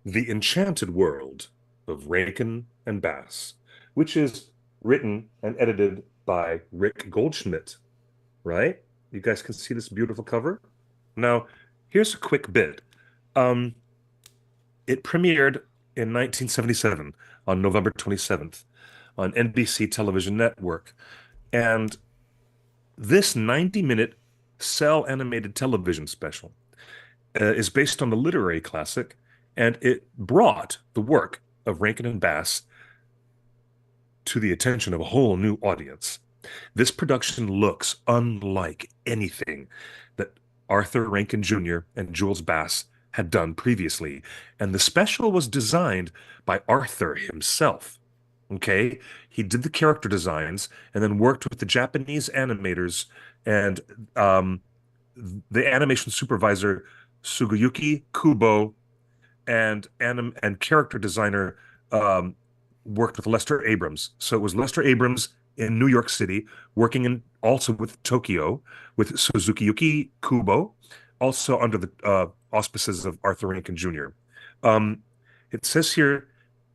The Enchanted World of Rankin and Bass, which is written and edited by Rick Goldschmidt, right? You guys can see this beautiful cover. Now, here's a quick bit. Um, it premiered in 1977 on November 27th on NBC Television Network. And this 90-minute cell animated television special is based on the literary classic, and it brought the work of Rankin and Bass to the attention of a whole new audience. This production looks unlike anything that Arthur Rankin Jr. and Jules Bass had done previously, and the special was designed by Arthur himself. Okay, he did the character designs and then worked with the Japanese animators and the animation supervisor Sugiyuki Kubo and character designer worked with Lester Abrams. So it was Lester Abrams in New York City, working also with Tokyo with Suzukiyuki Kubo, also under the auspices of Arthur Rankin Jr. It says here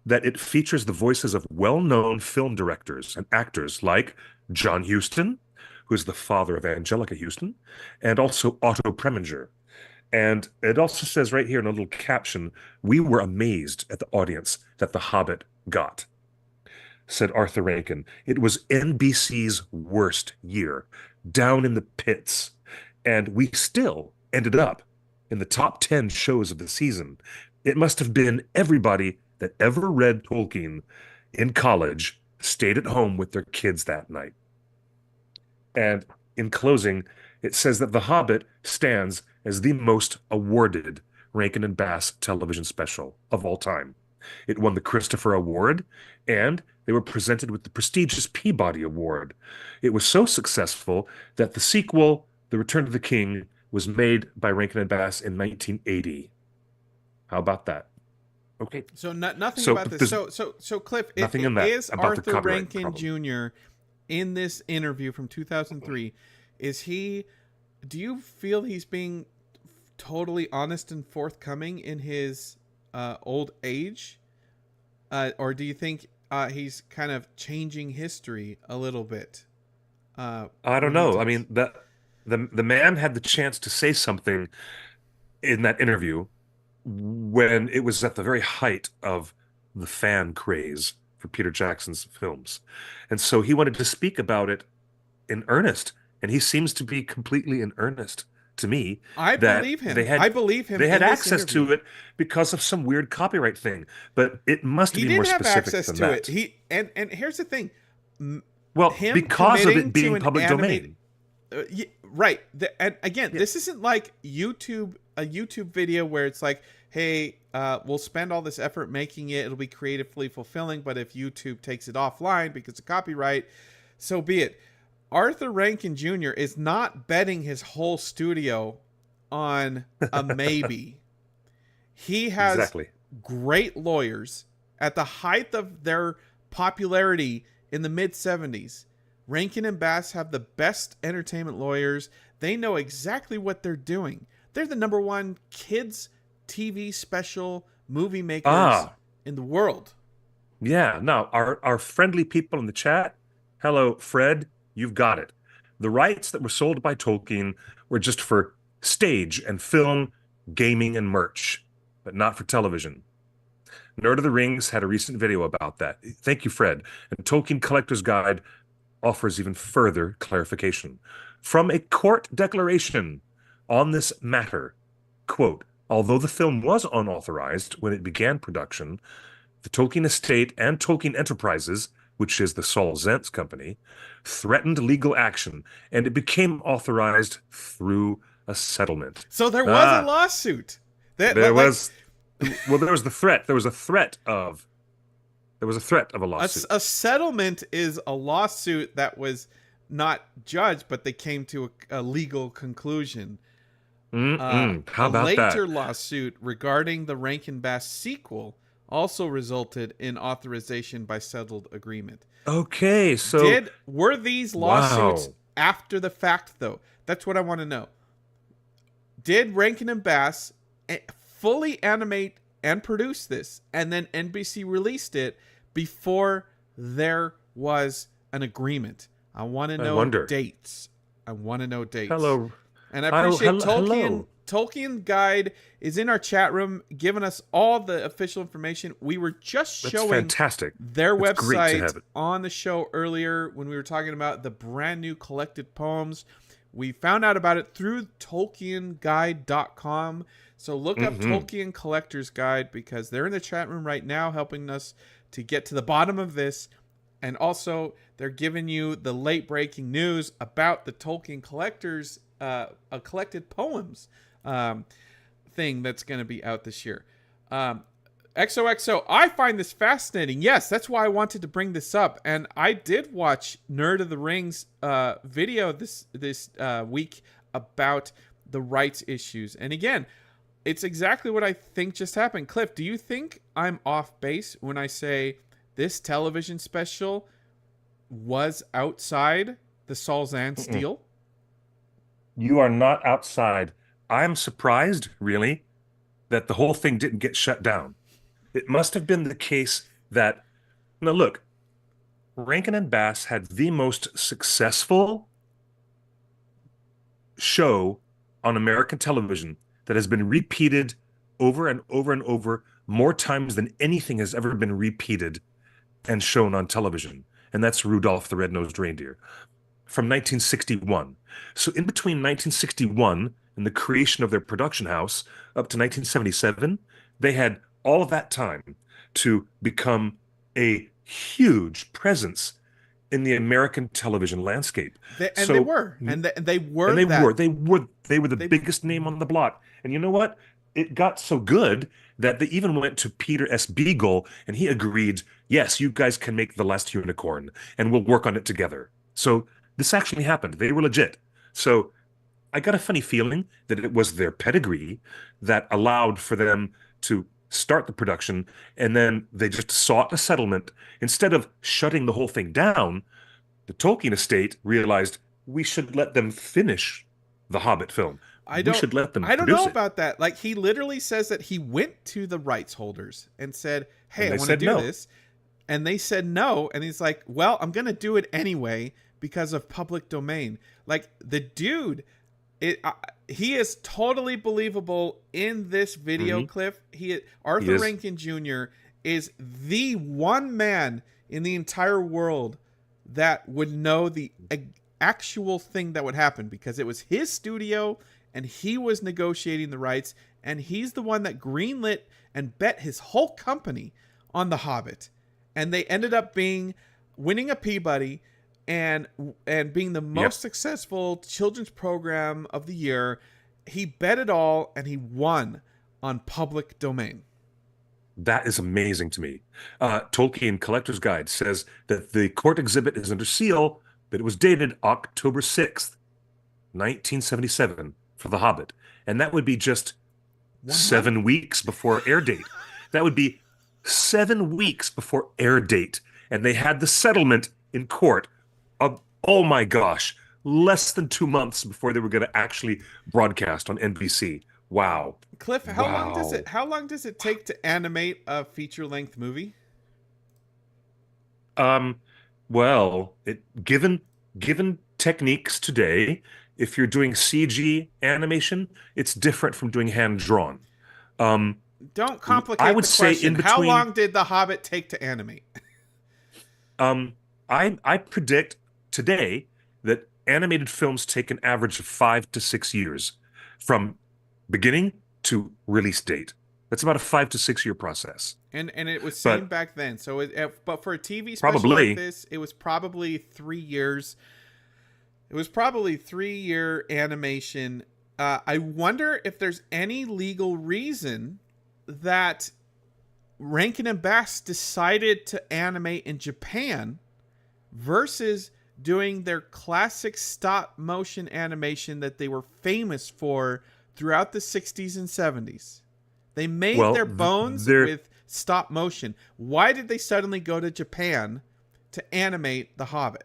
that it features the voices of well-known film directors and actors like John Huston, who is the father of Angelica Houston, and also Otto Preminger. And it also says right here in a little caption, "We were amazed at the audience that The Hobbit got," said Arthur Rankin. "It was NBC's worst year, down in the pits, and we still ended up in the top 10 shows of the season. It must have been everybody that ever read Tolkien in college stayed at home with their kids that night." And in closing, it says that The Hobbit stands as the most awarded Rankin and Bass television special of all time. It won the Christopher Award, and they were presented with the prestigious Peabody Award. It was so successful that the sequel, The Return of the King, was made by Rankin and Bass in 1980. How about that? Okay. So nothing So about this. there's So Cliff, nothing in that is about the Arthur copyright Rankin problem. Jr. in this interview from 2003? Is he? Do you feel he's being totally honest and forthcoming in his old age, or do you think he's kind of changing history a little bit? I What don't do you know. I think? mean, the man had the chance to say something in that interview when it was at the very height of the fan craze for Peter Jackson's films. And so he wanted to speak about it in earnest, and he seems to be completely in earnest to me I that believe him. I believe him they had in this access interview. to it because of some weird copyright thing, but it must He be more didn't have specific access than to that. it. And here's the thing. Well, Him because of committing it to being an public animated domain. right. And again, Yeah. this isn't like a YouTube video where it's like, hey, we'll spend all this effort making it. It'll be creatively fulfilling, but if YouTube takes it offline because of copyright, so be it. Arthur Rankin Jr. is not betting his whole studio on a maybe. He has Exactly. great lawyers at the height of their popularity in the mid 70s. Rankin and Bass have the best entertainment lawyers. They know exactly what they're doing. They're the #1 kids TV special movie makers in the world. Yeah, no, our friendly people in the chat, hello, Fred, you've got it. The rights that were sold by Tolkien were just for stage and film, gaming, and merch, but not for television. Nerd of the Rings had a recent video about that. Thank you, Fred. And Tolkien Collector's Guide offers even further clarification. From a court declaration on this matter, quote, although the film was unauthorized when it began production, the Tolkien estate and Tolkien Enterprises, which is the Saul Zaentz company, threatened legal action, and it became authorized through a settlement. So there was a lawsuit. There was the threat. There was a threat of a lawsuit. A settlement is a lawsuit that was not judged, but they came to a legal conclusion. How about a later that? lawsuit regarding the Rankin Bass sequel also resulted in authorization by settled agreement. Okay, so Were these lawsuits Wow. after the fact, though? That's what I want to know. Did Rankin and Bass fully animate and produced this, and then NBC released it before there was an agreement. I want to know dates. I want to know dates. Hello. And I appreciate hello. Tolkien Guide is in our chat room giving us all the official information. We were just showing fantastic. Their It's great to have website it. on the show earlier when we were talking about the brand new collected poems. We found out about it through TolkienGuide.com. So look up Tolkien Collector's Guide, because they're in the chat room right now helping us to get to the bottom of this. And also, they're giving you the late breaking news about the Tolkien Collector's collected poems thing that's going to be out this year. XOXO, I find this fascinating. Yes, that's why I wanted to bring this up. And I did watch Nerd of the Rings video this week about the rights issues. And again, it's exactly what I think just happened. Cliff, do you think I'm off base when I say this television special was outside the Saul Zaentz deal? You are not outside. I'm surprised, really, that the whole thing didn't get shut down. It must have been the case that, now look, Rankin and Bass had the most successful show on American television that has been repeated over and over and over more times than anything has ever been repeated and shown on television. And that's Rudolph the Red-Nosed Reindeer from 1961. So in between 1961 and the creation of their production house up to 1977, they had all of that time to become a huge presence in the American television landscape. They were the biggest name on the block. And you know what? It got so good that they even went to Peter S. Beagle, and he agreed, yes, you guys can make The Last Unicorn, and we'll work on it together. So this actually happened. They were legit. So I got a funny feeling that it was their pedigree that allowed for them to start the production, and then they just sought a settlement. Instead of shutting the whole thing down, the Tolkien estate realized we should let them finish the Hobbit film. I don't know it. about that. Like, he literally says that he went to the rights holders and said, hey, And I they want to said do no. this. And they said no. And he's like, well, I'm going to do it anyway because of public domain. Like, the dude, he is totally believable in this video, Cliff. Arthur Rankin Jr. is the one man in the entire world that would know the actual thing that would happen, because it was his studio and he was negotiating the rights, and he's the one that greenlit and bet his whole company on The Hobbit. And they ended up winning a Peabody and being the most successful children's program of the year. He bet it all, and he won on public domain. That is amazing to me. Tolkien Collector's Guide says that the court exhibit is under seal, but it was dated October 6th, 1977 for The Hobbit. And that would be just 7 weeks before air date. That would be 7 weeks before air date. And they had the settlement in court of, oh my gosh, less than 2 months before they were going to actually broadcast on NBC. Wow. Cliff, how long does it take to animate a feature-length movie? Well, given techniques today, if you're doing CG animation, it's different from doing hand-drawn. Don't complicate I would the say question. in between, how long did The Hobbit take to animate? I predict today that animated films take an average of 5 to 6 years from beginning to release date. That's about a 5 to 6 year process. And it was same back then. So, but for a TV special like this, it was probably 3 years. It was probably 3-year animation. I wonder if there's any legal reason that Rankin and Bass decided to animate in Japan versus doing their classic stop motion animation that they were famous for throughout the 60s and 70s. They made their bones with stop motion. Why did they suddenly go to Japan to animate The Hobbit?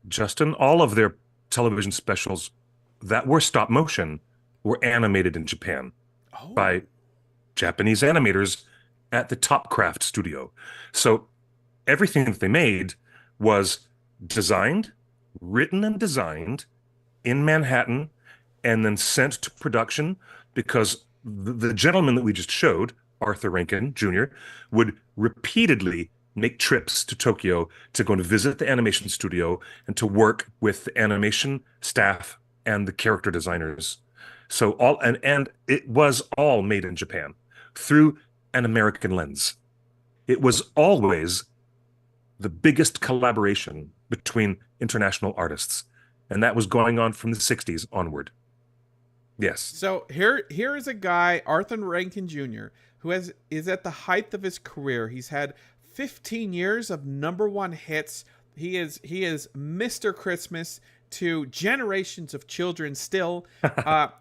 Justin, all of their television specials that were stop motion were animated in Japan by Japanese animators at the Topcraft studio. So everything that they made was designed, written and designed in Manhattan, and then sent to production because the gentleman that we just showed, Arthur Rankin Jr., would repeatedly make trips to Tokyo to go and visit the animation studio and to work with the animation staff and the character designers. So and it was all made in Japan through an American lens. It was always the biggest collaboration between international artists, and that was going on from the 60s onward. Yes. So here is a guy, Arthur Rankin Jr., who is at the height of his career. He's had 15 years of #1 hits. He is Mr. Christmas to generations of children still.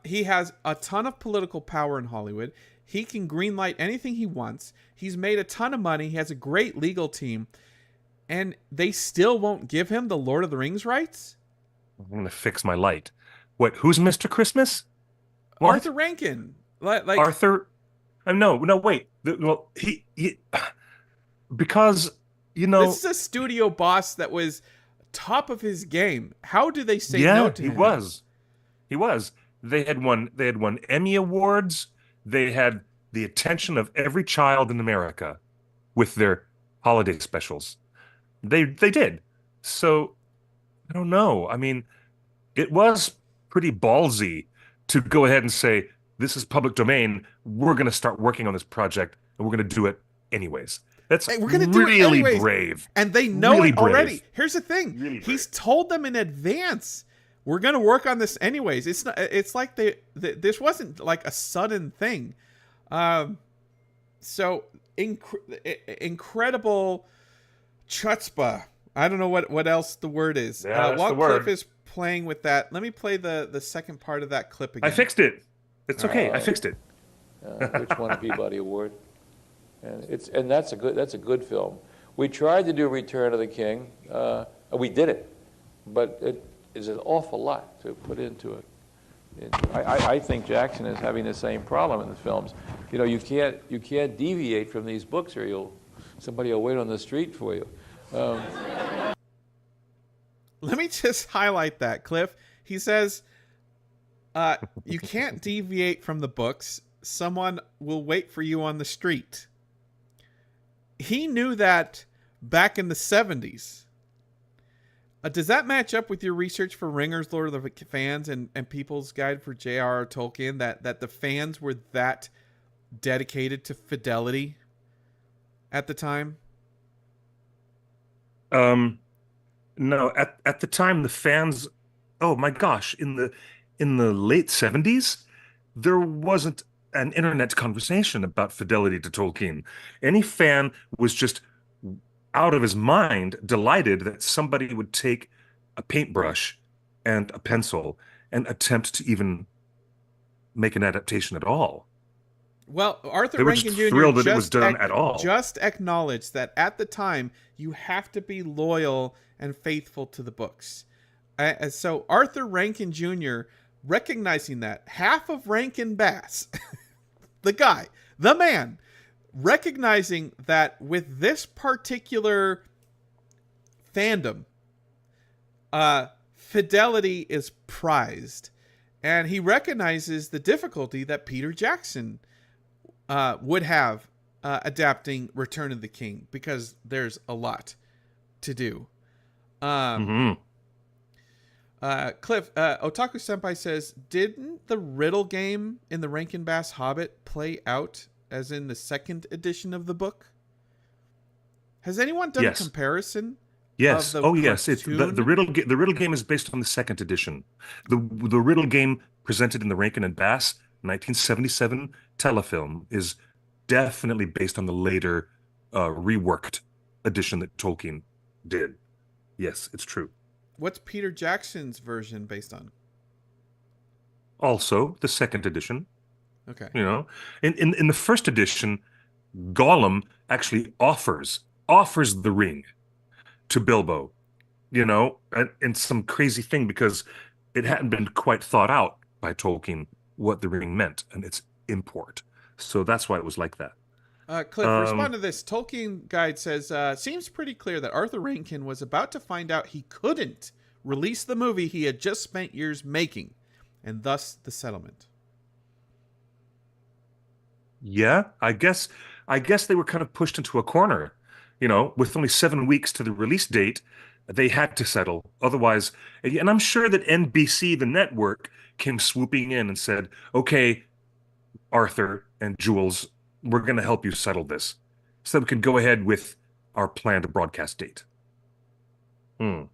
He has a ton of political power in Hollywood. He can greenlight anything he wants. He's made a ton of money. He has a great legal team. And they still won't give him the Lord of the Rings rights? I'm going to fix my light. What, who's Mr. Christmas? What? Arthur Rankin. Like Arthur? No, wait. Well, he because, this is a studio boss that was top of his game. How do they say no to him? He was. They had won Emmy Awards. They had the attention of every child in America with their holiday specials. They did. So I don't know. I mean, it was pretty ballsy to go ahead and say, this is public domain. We're going to start working on this project and we're going to do it anyways. That's really brave. And they know it already. Here's the thing. Really He's told them in advance, we're going to work on this anyways. It's like this wasn't like a sudden thing. So incredible chutzpah. I don't know what else the word is. Yeah, while Cliff is playing with that, let me play the second part of that clip again. I fixed it. It's okay. I fixed it. Which won a Peabody Award, and that's a good film. We tried to do Return of the King. We did it, but it is an awful lot to put into it. I think Jackson is having the same problem in the films. You can't deviate from these books, or somebody will wait on the street for you. Let me just highlight that, Cliff. He says, you can't deviate from the books. Someone will wait for you on the street. He knew that back in the 70s. Does that match up with your research for Ringer's Lord of the Fans and People's Guide for J.R.R. Tolkien, that the fans were that dedicated to fidelity at the time? No, at the time the fans, oh my gosh, in the late 70s, there wasn't an internet conversation about fidelity to Tolkien. Any fan was just out of his mind, delighted that somebody would take a paintbrush and a pencil and attempt to even make an adaptation at all. Well, Arthur Rankin Jr. thrilled that it was done at all. Just acknowledged that at the time you have to be loyal and faithful to the books. So Arthur Rankin Jr. recognizing that, half of Rankin Bass, the guy, the man, recognizing that with this particular fandom, fidelity is prized, and he recognizes the difficulty that Peter Jackson would have adapting Return of the King, because there's a lot to do. Cliff, Otaku Senpai says, didn't the riddle game in the Rankin Bass Hobbit play out as in the second edition of the book? Has anyone done a comparison? Yes. Yes. It's the riddle. The riddle game is based on the second edition. The riddle game presented in the Rankin and Bass 1977 telefilm is definitely based on the later reworked edition that Tolkien did. Yes, it's true. What's Peter Jackson's version based on? Also, the second edition. Okay. In the first edition, Gollum actually offers the ring to Bilbo, and some crazy thing, because it hadn't been quite thought out by Tolkien what the ring meant and its import. So that's why it was like that. Cliff, respond to this. Tolkien Guide says, seems pretty clear that Arthur Rankin was about to find out he couldn't release the movie he had just spent years making, and thus the settlement. Yeah, I guess they were kind of pushed into a corner. With only 7 weeks to the release date, they had to settle. Otherwise, and I'm sure that NBC, the network, came swooping in and said, "Okay, Arthur and Jules, we're going to help you settle this, so we can go ahead with our planned broadcast date." Isn't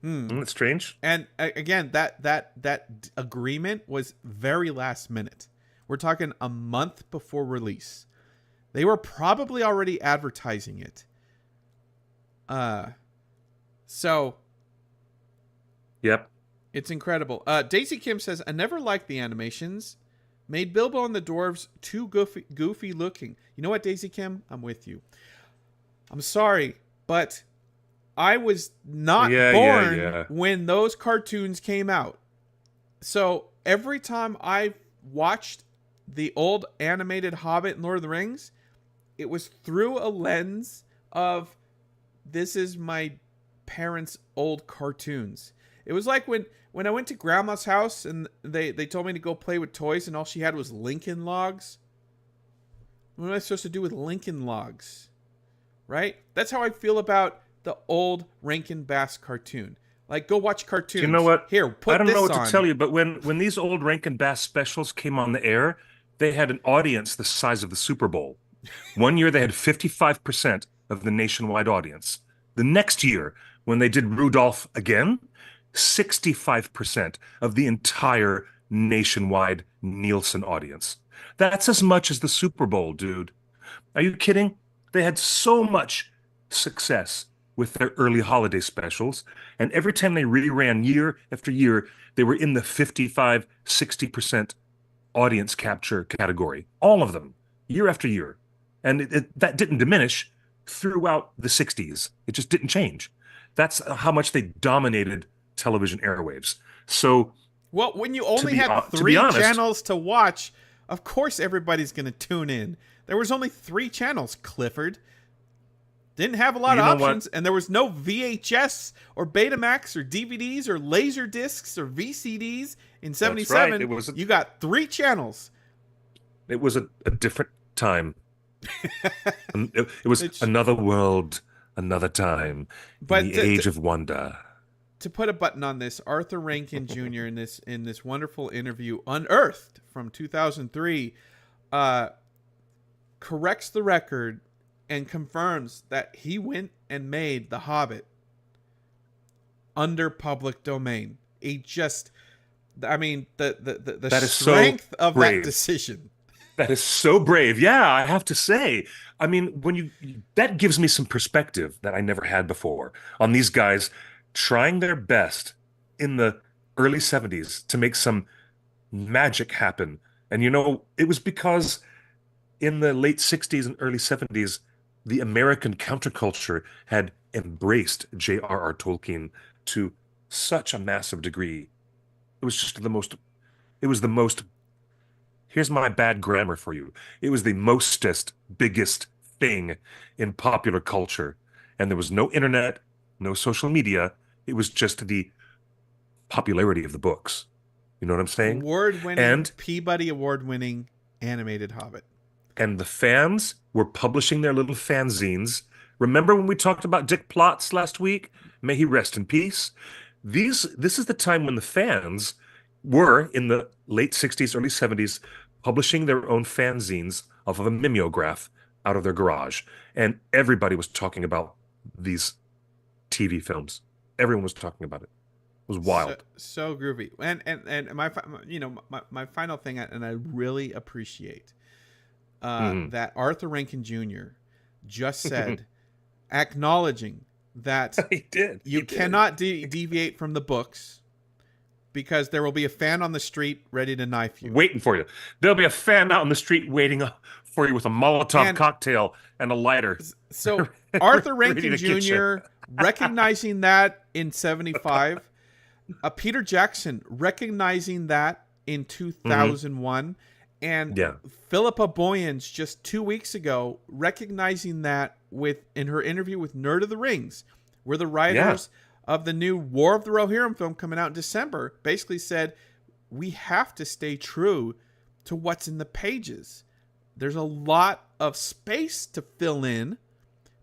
that strange? And again, that agreement was very last minute. We're talking a month before release. They were probably already advertising it. So. Yep. It's incredible. Daisy Kim says, I never liked the animations. Made Bilbo and the dwarves too goofy looking. You know what, Daisy Kim? I'm with you. I'm sorry, but I was not born when those cartoons came out. So every time I watched the old animated Hobbit and Lord of the Rings, it was through a lens of, this is my parents' old cartoons. It was like when I went to Grandma's house and they told me to go play with toys and all she had was Lincoln Logs. What am I supposed to do with Lincoln Logs? Right? That's how I feel about the old Rankin Bass cartoon. Like, go watch cartoons. You know what? Here, put this on. I don't know what to tell you, but when these old Rankin Bass specials came on the air, they had an audience the size of the Super Bowl. One year they had 55% of the nationwide audience. The next year, when they did Rudolph again, 65% of the entire nationwide Nielsen audience. That's as much as the Super Bowl, dude. Are you kidding? They had so much success with their early holiday specials, and every time they reran year after year, they were in the 55, 60% audience capture category. All of them, year after year. And that didn't diminish throughout the 60s. It just didn't change. That's how much they dominated television airwaves. So, well, when you only have three channels to watch, of course everybody's going to tune in. There was only 3 channels, Clifford. Didn't have a lot of options, and there was no VHS or Betamax or DVDs or laser discs or VCDs in 77. Right. You got 3 channels. It was a different time. It was another world, another time, in the age of wonder. To put a button on this, Arthur Rankin Jr. in this wonderful interview, Unearthed from 2003, corrects the record and confirms that he went and made The Hobbit under public domain. The strength of that decision. That is so brave. Yeah, I have to say. I mean, that gives me some perspective that I never had before on these guys trying their best in the early 70s to make some magic happen. And it was because in the late 60s and early 70s, the American counterculture had embraced J.R.R. Tolkien to such a massive degree. It was just the most, here's my bad grammar for you. It was the mostest, biggest thing in popular culture. And there was no internet, no social media. It was just the popularity of the books. You know what I'm saying? Award-winning, Peabody Award-winning animated Hobbit. And the fans were publishing their little fanzines. Remember when we talked about Dick Plotz last week? May he rest in peace. This is the time when the fans were, in the late 60s, early 70s, publishing their own fanzines off of a mimeograph out of their garage. And everybody was talking about these TV films. Everyone was talking about it. It was wild. So groovy. And my final thing, and I really appreciate that Arthur Rankin Jr. just said, acknowledging that you cannot deviate from the books because there will be a fan on the street ready to knife you. Waiting for you. There'll be a fan out on the street waiting for you with a Molotov cocktail and a lighter. So Arthur Rankin Jr. recognizing that in 75, Peter Jackson recognizing that in 2001, And Yeah. Philippa Boyens just 2 weeks ago, recognizing that in her interview with Nerd of the Rings, where the writers of the new War of the Rohirrim film coming out in December basically said, we have to stay true to what's in the pages. There's a lot of space to fill in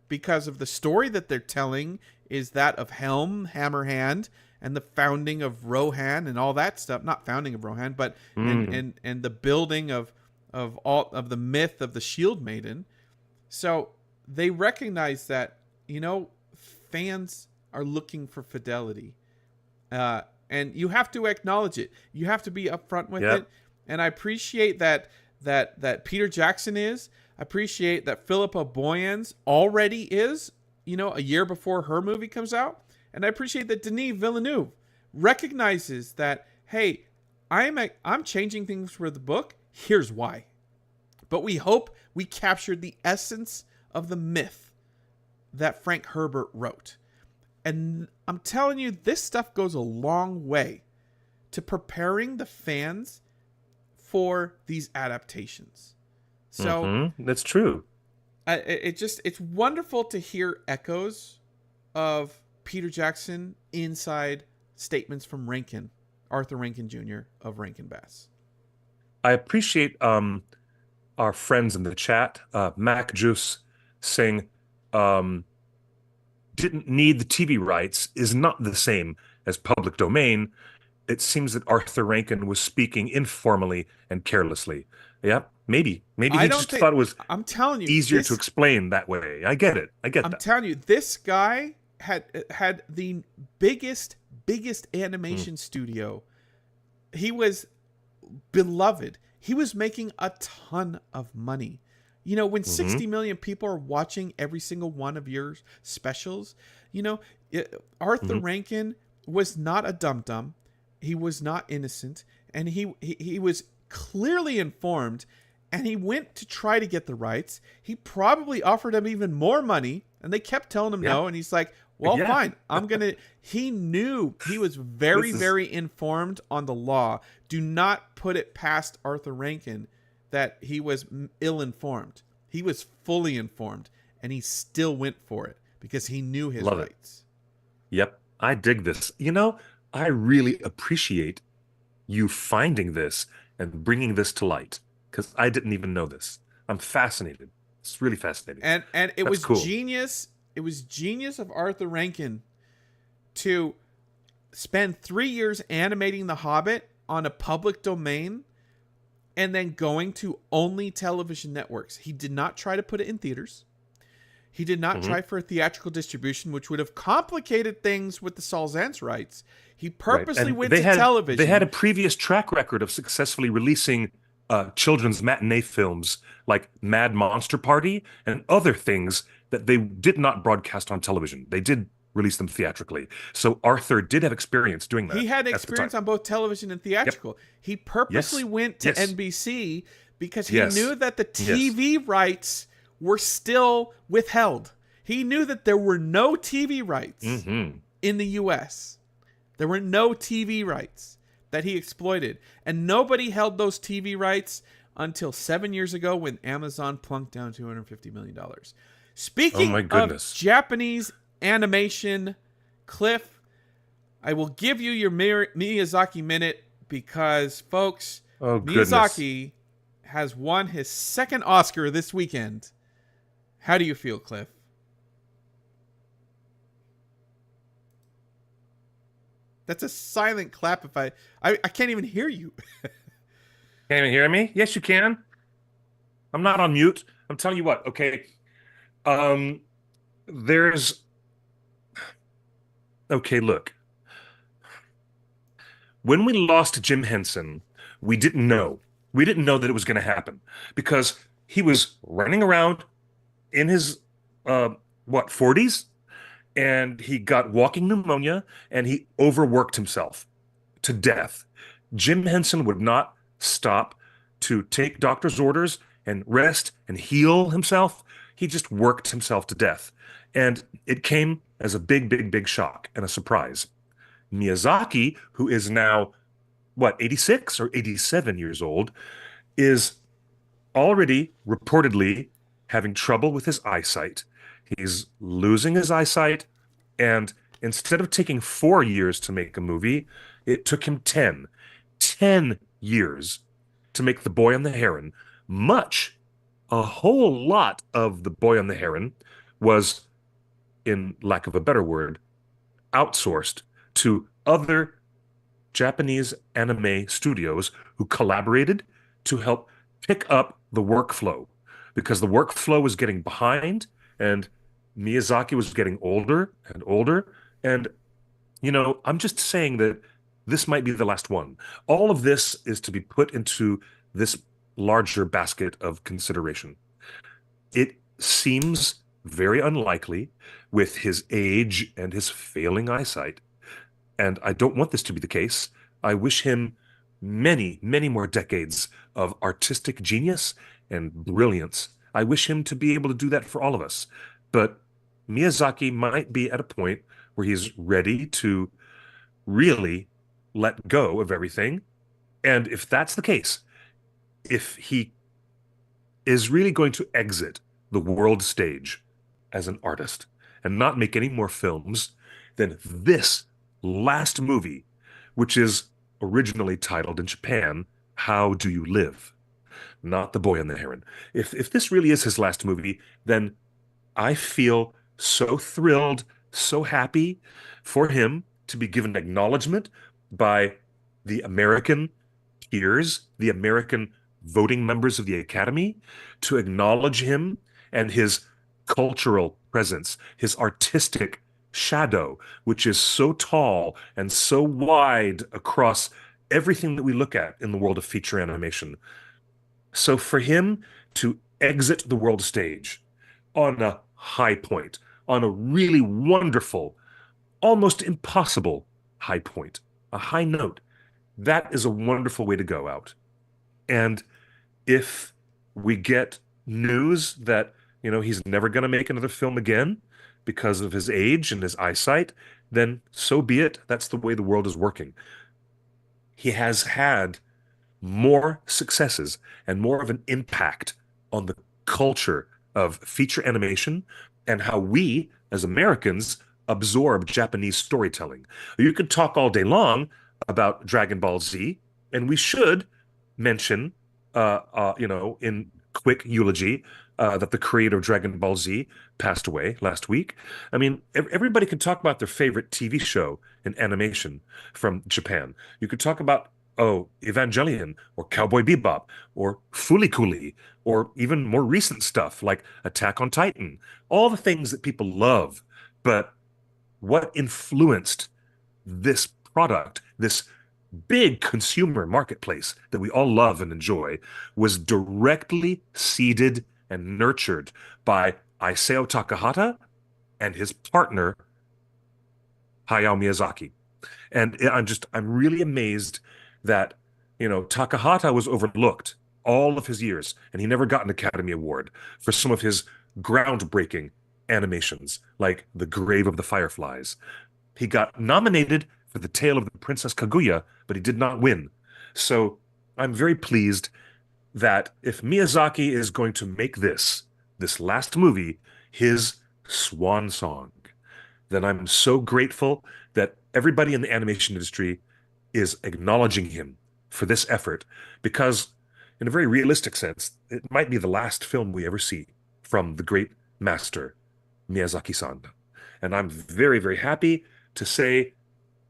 because of the story that they're telling is that of Helm, Hammerhand, and the founding of Rohan and all that stuff. Not founding of Rohan, but and the building of all of the myth of the Shield Maiden. So they recognize that, fans are looking for fidelity. And you have to acknowledge it. You have to be upfront with it. And I appreciate that Peter Jackson is. I appreciate that Philippa Boyens already is, a year before her movie comes out. And I appreciate that Denis Villeneuve recognizes that, hey, I'm changing things for the book. Here's why. But we hope we captured the essence of the myth that Frank Herbert wrote. And I'm telling you, this stuff goes a long way to preparing the fans for these adaptations. So that's true. It's wonderful to hear echoes of Peter Jackson inside statements from Rankin, Arthur Rankin Jr. of Rankin Bass. I appreciate our friends in the chat, Mac Juice, saying didn't need the TV rights is not the same as public domain. It seems that Arthur Rankin was speaking informally and carelessly. Yeah, maybe he just thought it was I'm telling you, easier to explain that way. I get it. I'm telling you, this guy had the biggest animation studio. He was beloved. He was making a ton of money. When 60 million people are watching every single one of your specials, Arthur Rankin was not a dum-dum. He was not innocent. And he was clearly informed. And he went to try to get the rights. He probably offered him even more money. And they kept telling him no. And he's like, well, fine. I'm going to... He knew. He was very informed on the law. Do not put it past Arthur Rankin that he was ill-informed. He was fully informed, and he still went for it because he knew his rights. Yep, I dig this. I really appreciate you finding this and bringing this to light because I didn't even know this. I'm fascinated. It's really fascinating. And it That's was cool. Genius. It was genius of Arthur Rankin to spend 3 years animating The Hobbit on a public domain and then going to only television networks. He did not try to put it in theaters. He did not try for a theatrical distribution, which would have complicated things with the Saul-Zaentz rights. He purposely went to television. They had a previous track record of successfully releasing children's matinee films like Mad Monster Party and other things that they did not broadcast on television. They did release them theatrically. So Arthur did have experience doing that. He had experience on both television and theatrical. Yep. He purposely went to NBC because he knew that the TV rights were still withheld. He knew that there were no TV rights in the U.S. There were no TV rights that he exploited. And nobody held those TV rights until 7 years ago when Amazon plunked down $250 million. Speaking of Japanese animation, Cliff, I will give you your Miyazaki minute because, folks, Miyazaki has won his second Oscar this weekend. How do you feel, Cliff? That's a silent clap. If I can't even hear you. Can't even hear me? Yes, you can. I'm not on mute. I'm telling you what. Okay. Look. When we lost Jim Henson, we didn't know. We didn't know that it was going to happen because he was running around in his 40s, and he got walking pneumonia, and he overworked himself to death. Jim Henson would not stop to take doctor's orders and rest and heal himself. He just worked himself to death. And it came as a big shock and a surprise. Miyazaki, who is now, 86 or 87 years old, is already reportedly having trouble with his eyesight. He's losing his eyesight, and instead of taking 4 years to make a movie, it took him 10. 10 years to make The Boy and the Heron. A whole lot of The Boy and the Heron was, in lack of a better word, outsourced to other Japanese anime studios who collaborated to help pick up the workflow, because the workflow was getting behind and Miyazaki was getting older and older. And, I'm just saying that this might be the last one. All of this is to be put into this larger basket of consideration. It seems very unlikely with his age and his failing eyesight. And I don't want this to be the case. I wish him many, many more decades of artistic genius and brilliance. I wish him to be able to do that for all of us. But Miyazaki might be at a point where he's ready to really let go of everything. And if that's the case, if he is really going to exit the world stage as an artist and not make any more films, then this last movie, which is originally titled in Japan, How Do You Live? Not The Boy and the Heron. If this really is his last movie, then I feel so thrilled, so happy for him to be given acknowledgement by the American peers, the American voting members of the Academy, to acknowledge him and his cultural presence, his artistic shadow, which is so tall and so wide across everything that we look at in the world of feature animation. So for him to exit the world stage on a high point, on a really wonderful, almost impossible high point, a high note, that is a wonderful way to go out. And if we get news that, he's never going to make another film again because of his age and his eyesight, then so be it. That's the way the world is working. He has had more successes and more of an impact on the culture of feature animation and how we, as Americans, absorb Japanese storytelling. You could talk all day long about Dragon Ball Z, and we should mention, in quick eulogy, that the creator of Dragon Ball Z passed away last week. I mean, everybody can talk about their favorite TV show in animation from Japan. You could talk about, Evangelion, or Cowboy Bebop, or Fooly Cooly, or even more recent stuff like Attack on Titan. All the things that people love. But what influenced this product, this big consumer marketplace that we all love and enjoy, was directly seeded and nurtured by Isao Takahata and his partner, Hayao Miyazaki. And I'm really amazed that, Takahata was overlooked all of his years, and he never got an Academy Award for some of his groundbreaking animations, like The Grave of the Fireflies. He got nominated for The Tale of the Princess Kaguya, but he did not win. So I'm very pleased that if Miyazaki is going to make this last movie, his swan song, then I'm so grateful that everybody in the animation industry is acknowledging him for this effort, because in a very realistic sense, it might be the last film we ever see from the great master, Miyazaki-san. And I'm very, very happy to say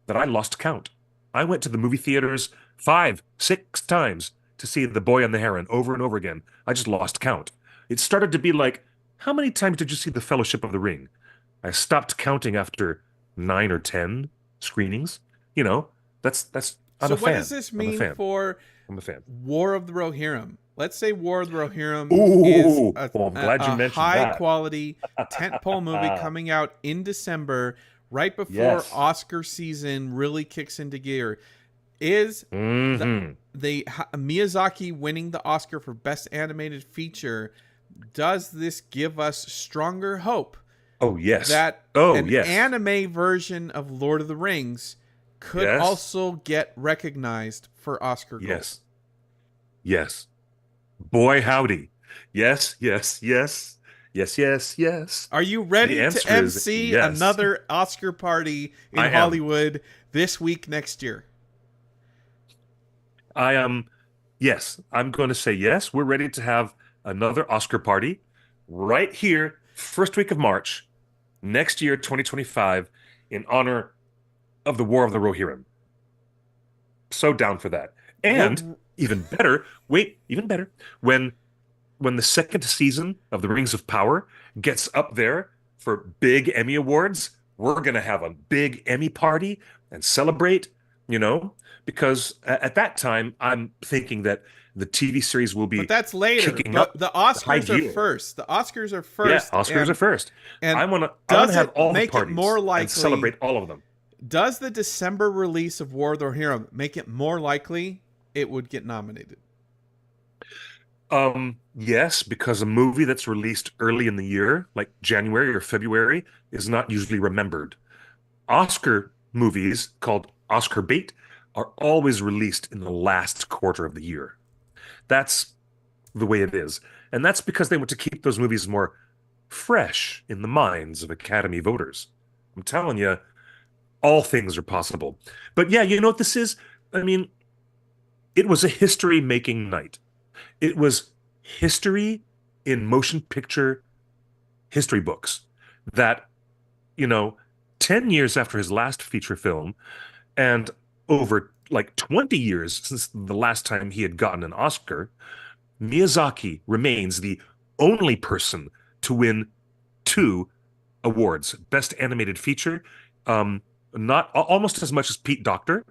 that I lost count. I went to the movie theaters 5, 6 times to see The Boy and the Heron over and over again. I just lost count. It started to be like, how many times did you see The Fellowship of the Ring? I stopped counting after 9 or 10 screenings. That's I'm So a fan. what does this mean for I'm a fan. War of the Rohirrim? Let's say War of the Rohirrim Ooh, is well, I'm glad you mentioned high that. quality tentpole movie coming out in December, right before Yes. Oscar season really kicks into gear. Is Miyazaki winning the Oscar for Best Animated Feature? Does this give us stronger hope? Oh, yes. That yes. anime version of Lord of the Rings could Yes. also get recognized for Oscar gold. Yes. Yes. Boy, howdy. Yes, yes, yes, yes, yes, yes. Are you The ready to answer is MC yes. another Oscar party in I am. Hollywood this week next year? I am. Yes, I'm going to say yes. We're ready to have another Oscar party right here, first week of March, next year, 2025, in honor of the War of the Rohirrim. So down for that. And We're even better, wait, even better, when the second season of The Rings of Power gets up there for big Emmy Awards, we're going to have a big Emmy party and celebrate, you know, because at that time, I'm thinking that the TV series will but be that's later. kicking But up the the high Oscars are gear. first. The Oscars are Yeah, first, Oscars are first. and I want to does have it all the make it more parties and likely? celebrate all of them. Does the December release of War of the Rohirrim make it more likely it would get nominated? Yes, because a movie that's released early in the year, like January or February, is not usually remembered. Oscar movies called Oscar bait are always released in the last quarter of the year. That's the way it is. And that's because they want to keep those movies more fresh in the minds of Academy voters. I'm telling you, all things are possible. But yeah, you know what this is? I mean, it was a history-making night. It was history in motion picture history books that, you know, 10 years after his last feature film and over like 20 years since the last time he had gotten an Oscar, Miyazaki remains the only person to win two awards: Best Animated Feature, not almost as much as Pete Docter,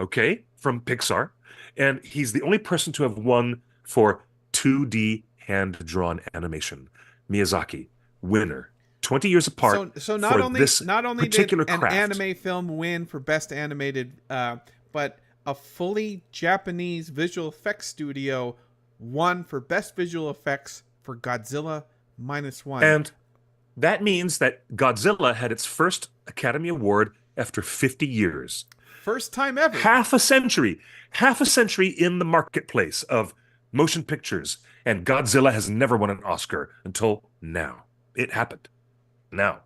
okay, from Pixar, and he's the only person to have won for 2D hand-drawn animation. Miyazaki, winner, 20 years apart So not for only this not only did particular an craft. anime film win for best animated, but a fully Japanese visual effects studio won for best visual effects for Godzilla minus one. And that means that Godzilla had its first Academy Award after 50 years. First time ever. Half a century in the marketplace of motion pictures, and Godzilla has never won an Oscar until now. It happened. Now.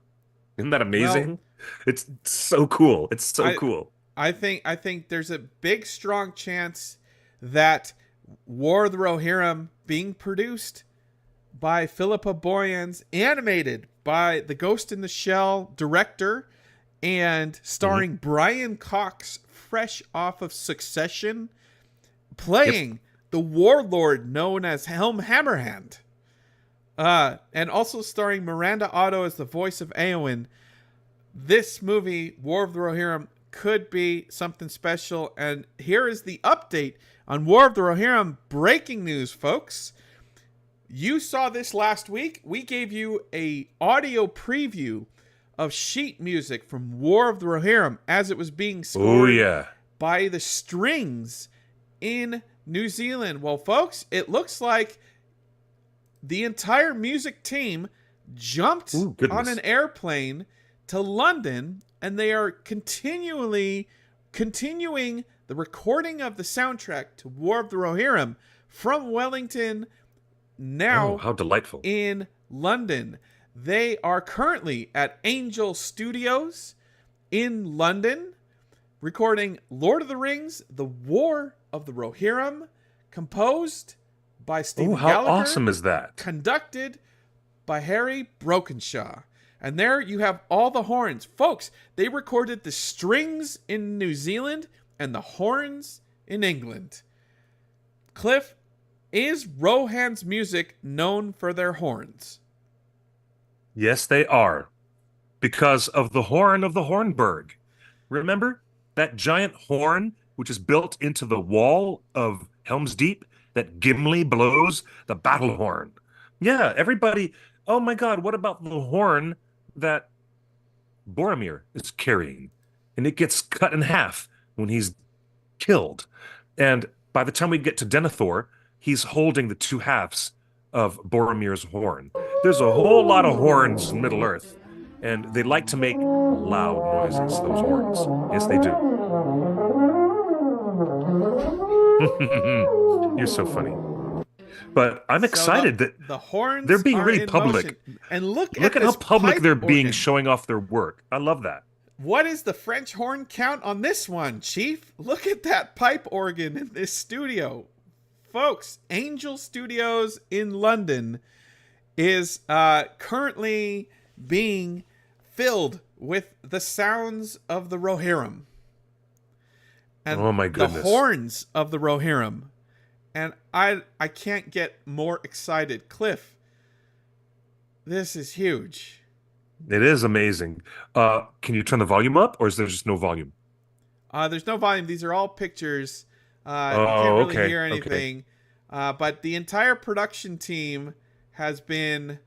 Isn't that amazing? Well, It's so cool. It's so I cool. I think there's a big strong chance that War of the Rohirrim being produced by Philippa Boyens, animated by the Ghost in the Shell director, and starring Brian Cox, fresh off of Succession, playing the warlord known as Helm Hammerhand. And also starring Miranda Otto as the voice of Eowyn. This movie, War of the Rohirrim, could be something special. And here is the update on War of the Rohirrim. Breaking news, folks. You saw this last week. We gave you a audio preview of sheet music from War of the Rohirrim as it was being scored by the strings in New Zealand. Well, folks, it looks like the entire music team jumped on an airplane to London, and they are continuing the recording of the soundtrack to War of the Rohirrim from Wellington, now how delightful, in London. They are currently at Angel Studios in London, recording Lord of the Rings, The War of the Rohirrim, composed by Stephen Gallagher. How awesome is that? Conducted by Harry Brokenshaw. And there you have all the horns. Folks, they recorded the strings in New Zealand and the horns in England. Cliff, is Rohan's music known for their horns? Yes, they are. Because of the horn of the Hornburg. Remember that giant horn which is built into the wall of Helm's Deep that Gimli blows, the battle horn? Yeah, everybody, oh my God, what about the horn that Boromir is carrying? And it gets cut in half when he's killed. And by the time we get to Denethor, he's holding the two halves of Boromir's horn. There's a whole lot of horns in Middle-earth, and they like to make loud noises, those horns. Yes, they do. You're so funny. But I'm So excited that the horns they're being are really in public. motion. And look Look at at how this public pipe they're being, organ. showing off their work. I love that. What is the French horn count on this one, Chief? Look at that pipe organ in this studio. Folks, Angel Studios in London is currently being filled with the sounds of the Rohirrim. And Oh my goodness. the horns of the Rohirrim. And I can't get more excited. Cliff, this is huge. It is amazing. Can you turn the volume up, or is there just no volume? There's no volume. These are all pictures. You Oh, can't really okay, hear okay. anything. But the entire production team has been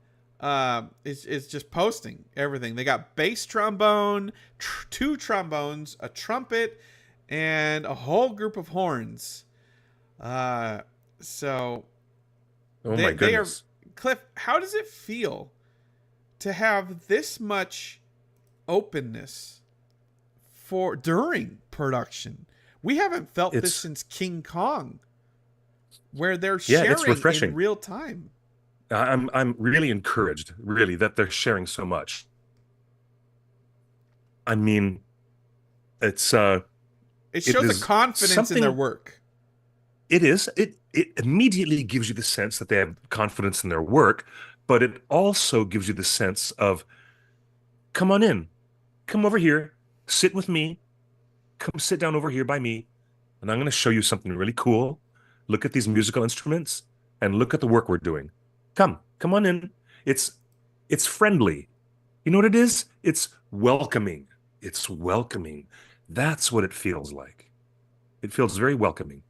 is just posting everything. They got bass trombone, 2 trombones, a trumpet, and a whole group of horns. So Oh my goodness. Cliff, how does it feel to have this much openness for during production? We haven't felt this since King Kong, where they're sharing it's refreshing. in real time. I'm really encouraged, really, that they're sharing so much. I mean, it shows a confidence in their work. It is. It immediately gives you the sense that they have confidence in their work, but it also gives you the sense of, come on in, come over here, sit with me, come sit down over here by me, and I'm going to show you something really cool. Look at these musical instruments and look at the work we're doing. Come on in. It's friendly. You know what it is? It's welcoming. It's welcoming. That's what it feels like. It feels very welcoming.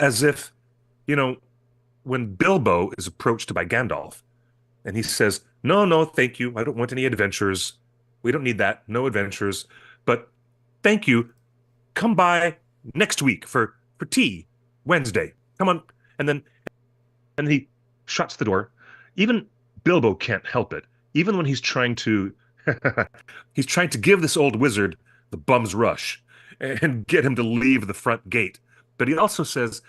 As if, when Bilbo is approached by Gandalf and he says, no, thank you. I don't want any adventures. We don't need that. No adventures. But thank you. Come by next week for tea, Wednesday. Come on. And he shuts the door. Even Bilbo can't help it. Even when he's trying to give this old wizard the bum's rush and get him to leave the front gate. But he also says,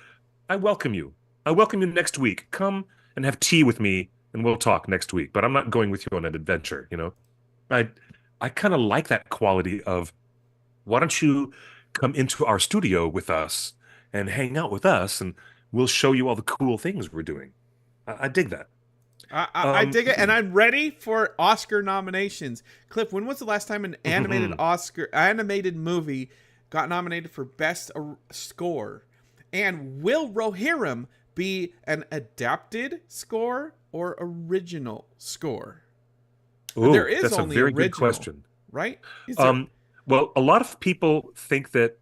I welcome you. I welcome you next week. Come and have tea with me and we'll talk next week. But I'm not going with you on an adventure, I kind of like that quality of, why don't you come into our studio with us and hang out with us and we'll show you all the cool things we're doing. I dig that. I dig it, and I'm ready for Oscar nominations. Cliff, when was the last time an animated movie got nominated for Best Score? And will Rohirrim be an adapted score or original score? Ooh, there is that's only a very original, good question. Right? Well, a lot of people think that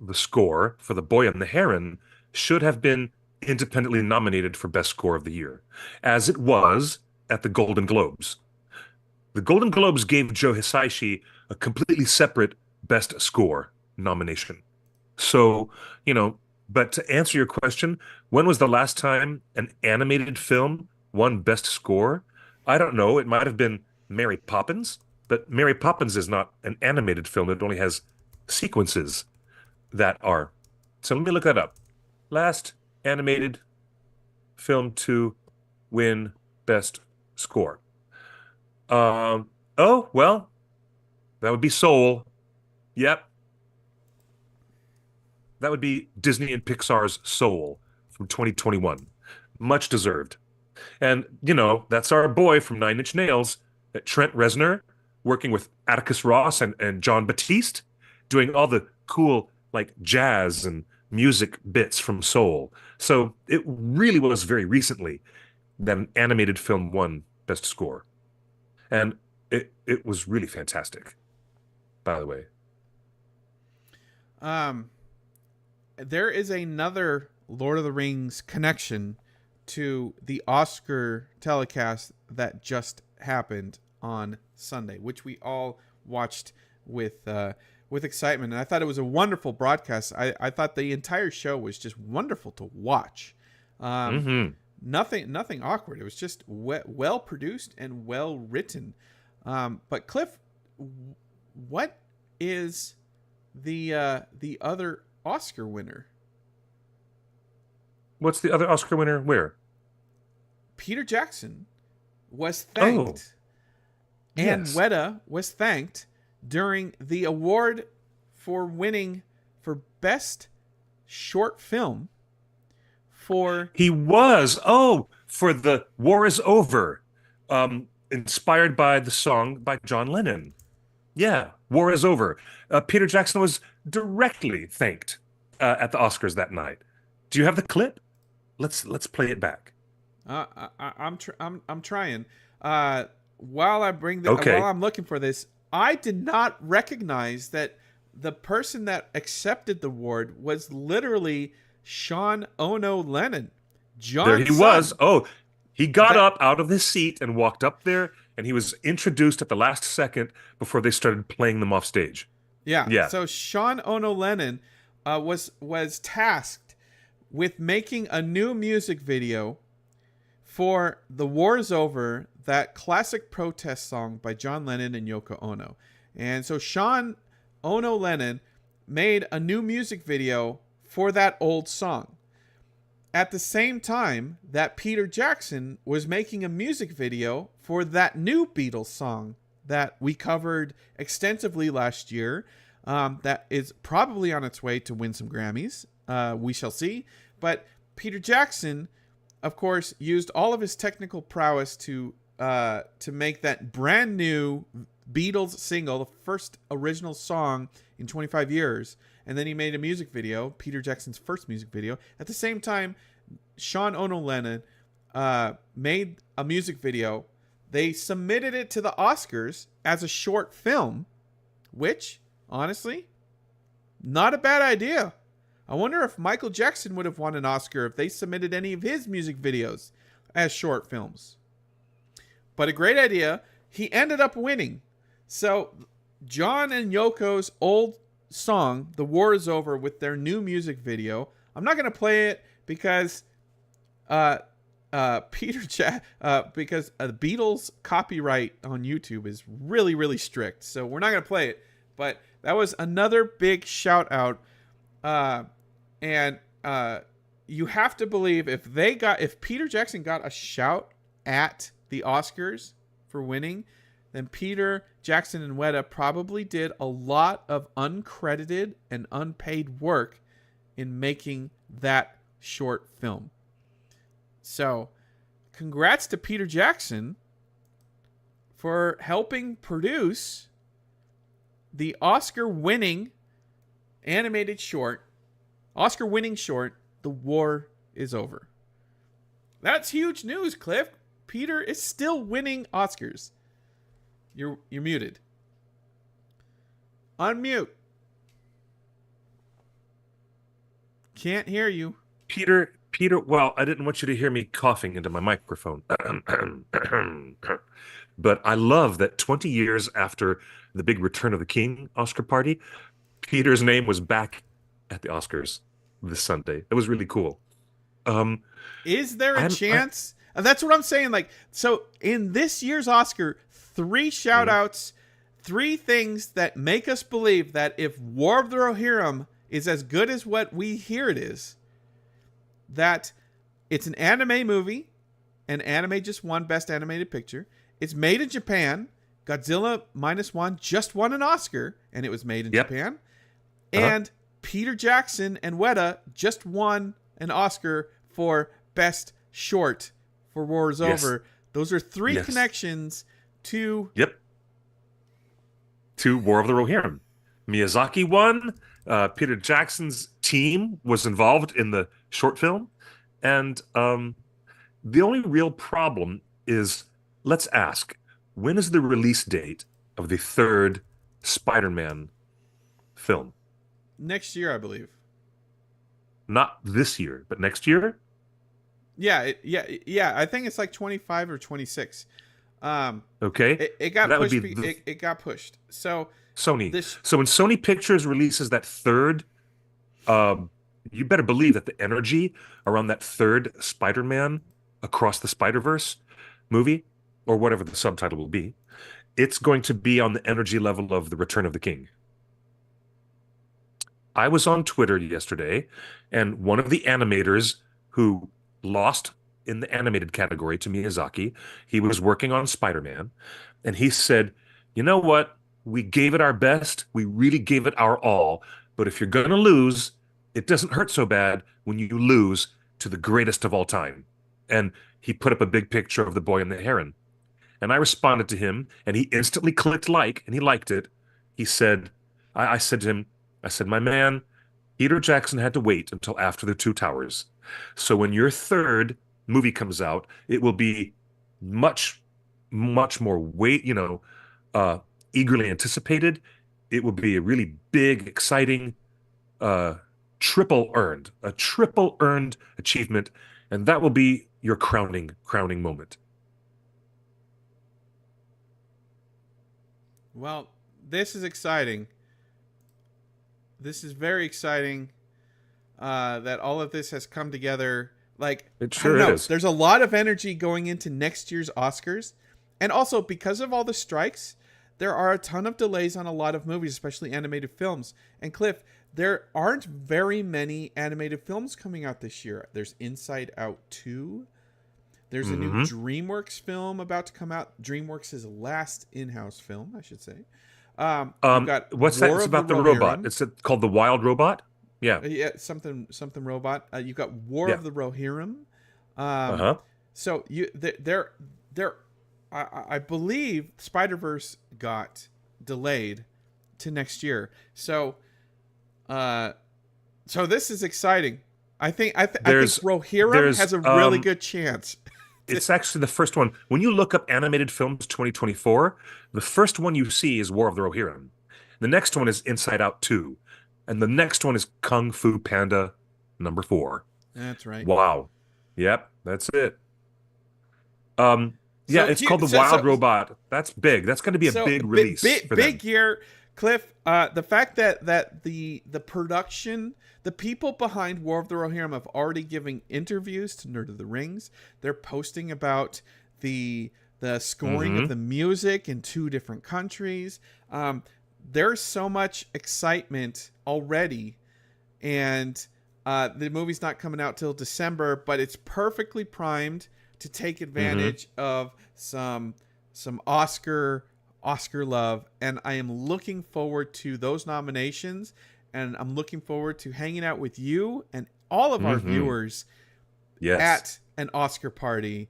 the score for The Boy and the Heron should have been independently nominated for Best Score of the Year, as it was at the Golden Globes. The Golden Globes gave Joe Hisaishi a completely separate Best Score nomination. So, but to answer your question, when was the last time an animated film won Best Score? I don't know. It might have been Mary Poppins, but Mary Poppins is not an animated film. It only has sequences that are. So let me look that up. Last animated film to win Best Score. Well, that would be Soul. Yep. That would be Disney and Pixar's Soul from 2021. Much deserved. And, that's our boy from Nine Inch Nails, Trent Reznor, working with Atticus Ross and John Batiste, doing all the cool, jazz and music bits from Soul. So it really was very recently that an animated film won Best Score. And it was really fantastic, by the way. There is another Lord of the Rings connection to the Oscar telecast that just happened on Sunday, which we all watched with excitement. And I thought it was a wonderful broadcast. I thought the entire show was just wonderful to watch. Nothing awkward. It was just well produced and well written. But Cliff, what is the other Oscar winner? What's the other Oscar winner? Where? Peter Jackson was Oh, thanked, and yes. Weta was thanked during the award for winning for best short film for He was. Oh, for the War is Over, inspired by the song by John Lennon. Yeah, War is Over. Peter Jackson was directly thanked at the Oscars that night. Do you have the clip? Let's play it back. I'm trying. While Okay. while I'm looking for this, I did not recognize that the person that accepted the award was literally Sean Ono Lennon, There John's he was. son. Oh, he got That up out of his seat and walked up there, and he was introduced at the last second before they started playing them off stage. Yeah. Yeah. So Sean Ono Lennon was tasked with making a new music video for "The War Is Over," that classic protest song by John Lennon and Yoko Ono. And so Sean Ono Lennon made a new music video for that old song. At the same time that Peter Jackson was making a music video for that new Beatles song that we covered extensively last year, that is probably on its way to win some Grammys. We shall see. But Peter Jackson, of course, used all of his technical prowess to make that brand new Beatles single, the first original song in 25 years. And then he made a music video, Peter Jackson's first music video. At the same time, Sean Ono Lennon made a music video. They submitted it to the Oscars as a short film, which, honestly, not a bad idea. I wonder if Michael Jackson would have won an Oscar if they submitted any of his music videos as short films. But a great idea. He ended up winning. So John and Yoko's old song, "The War Is Over," with their new music video. I'm not going to play it because because the Beatles copyright on YouTube is really, really strict. So we're not going to play it. But that was another big shout out. And you have to believe if Peter Jackson got a shout at the Oscars for winning, then Peter Jackson and Weta probably did a lot of uncredited and unpaid work in making that short film. So, congrats to Peter Jackson for helping produce the Oscar-winning animated short, Oscar-winning short, "The War Is Over." That's huge news, Cliff. Peter is still winning Oscars. You're muted. Unmute. Can't hear you. Peter, well, I didn't want you to hear me coughing into my microphone. But I love that 20 years after the big Return of the King Oscar party, Peter's name was back at the Oscars this Sunday. It was really cool. Is there a chance? That's what I'm saying. Like, so in this year's Oscar, 3 shout outs, 3 things that make us believe that if War of the Rohirrim is as good as what we hear it is, that it's an anime movie, and anime just won Best Animated Picture. It's made in Japan. Godzilla -1 just won an Oscar, and it was made in Japan. And Peter Jackson and Weta just won an Oscar for Best Short for War Is Over. Those are 3 connections to... to War of the Rohirrim. Miyazaki won. Peter Jackson's team was involved in the short film. And the only real problem is, let's ask, when is the release date of the 3rd Spider-Man film? Next year, I believe. Not this year, but next year? Yeah. I think it's like 25 or 26. Okay. It got that pushed. Would be It got pushed. So Sony. So when Sony Pictures releases that 3rd, you better believe that the energy around that 3rd Spider-Man Across the Spider-Verse movie, or whatever the subtitle will be, it's going to be on the energy level of The Return of the King. I was on Twitter yesterday, and one of the animators who lost in the animated category to Miyazaki. He was working on Spider-Man, and he said, "You know what? We gave it our best. We really gave it our all. But if you're going to lose, it doesn't hurt so bad when you lose to the greatest of all time." And he put up a big picture of the boy and the heron. And I responded to him, and he instantly clicked like, and he liked it. He said, I said to him, I said, "My man, Peter Jackson had to wait until after the Two Towers. So when your third movie comes out, it will be much, much more uh, eagerly anticipated. It will be a really big, exciting, a triple earned achievement, and that will be your crowning moment." Well, this is exciting. This is very exciting that all of this has come together. Like, It I sure don't know, is. there's a lot of energy going into next year's Oscars. And also, because of all the strikes, there are a ton of delays on a lot of movies, especially animated films. And Cliff, there aren't very many animated films coming out this year. There's Inside Out 2. There's a new DreamWorks film about to come out. DreamWorks' last in-house film, I should say. You've got What's that? War It's of the about the robot. Rohirrim. It's called The Wild Robot. Yeah. Yeah, something robot. You've got War Yeah. of the Rohirrim. Uh-huh. So I believe Spider-Verse got delayed to next year. So this is exciting. I think Rohirrim has a really good chance. It's actually the first one. When you look up animated films 2024, the first one you see is War of the Rohirrim. The next one is Inside Out 2. And the next one is Kung Fu Panda #4. That's right. Wow. Yep, that's it. Yeah, So it's you- called The so- Wild so- Robot. That's big. That's going to be a big release for them. Big year, Cliff. The fact that the production, the people behind War of the Rohirrim have already given interviews to Nerd of the Rings. They're posting about the scoring of the music in 2 different countries. There's so much excitement already, and the movie's not coming out till December, but it's perfectly primed to take advantage of some Oscar love, and I am looking forward to those nominations, and I'm looking forward to hanging out with you and all of our viewers at an Oscar party.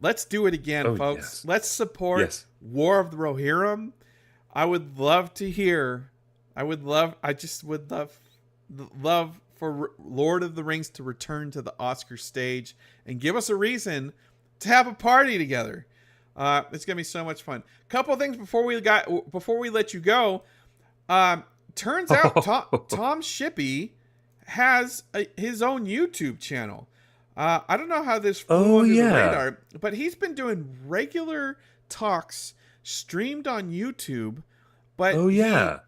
Let's do it again, folks. Yes. Let's support War of the Rohirrim. I would love to hear. I just would love for Lord of the Rings to return to the Oscar stage and give us a reason to have a party together. It's gonna be so much fun. Couple of things before we let you go. Turns out Tom Shippey has his own YouTube channel. I don't know how this flew under the radar, but he's been doing regular talks streamed on YouTube. But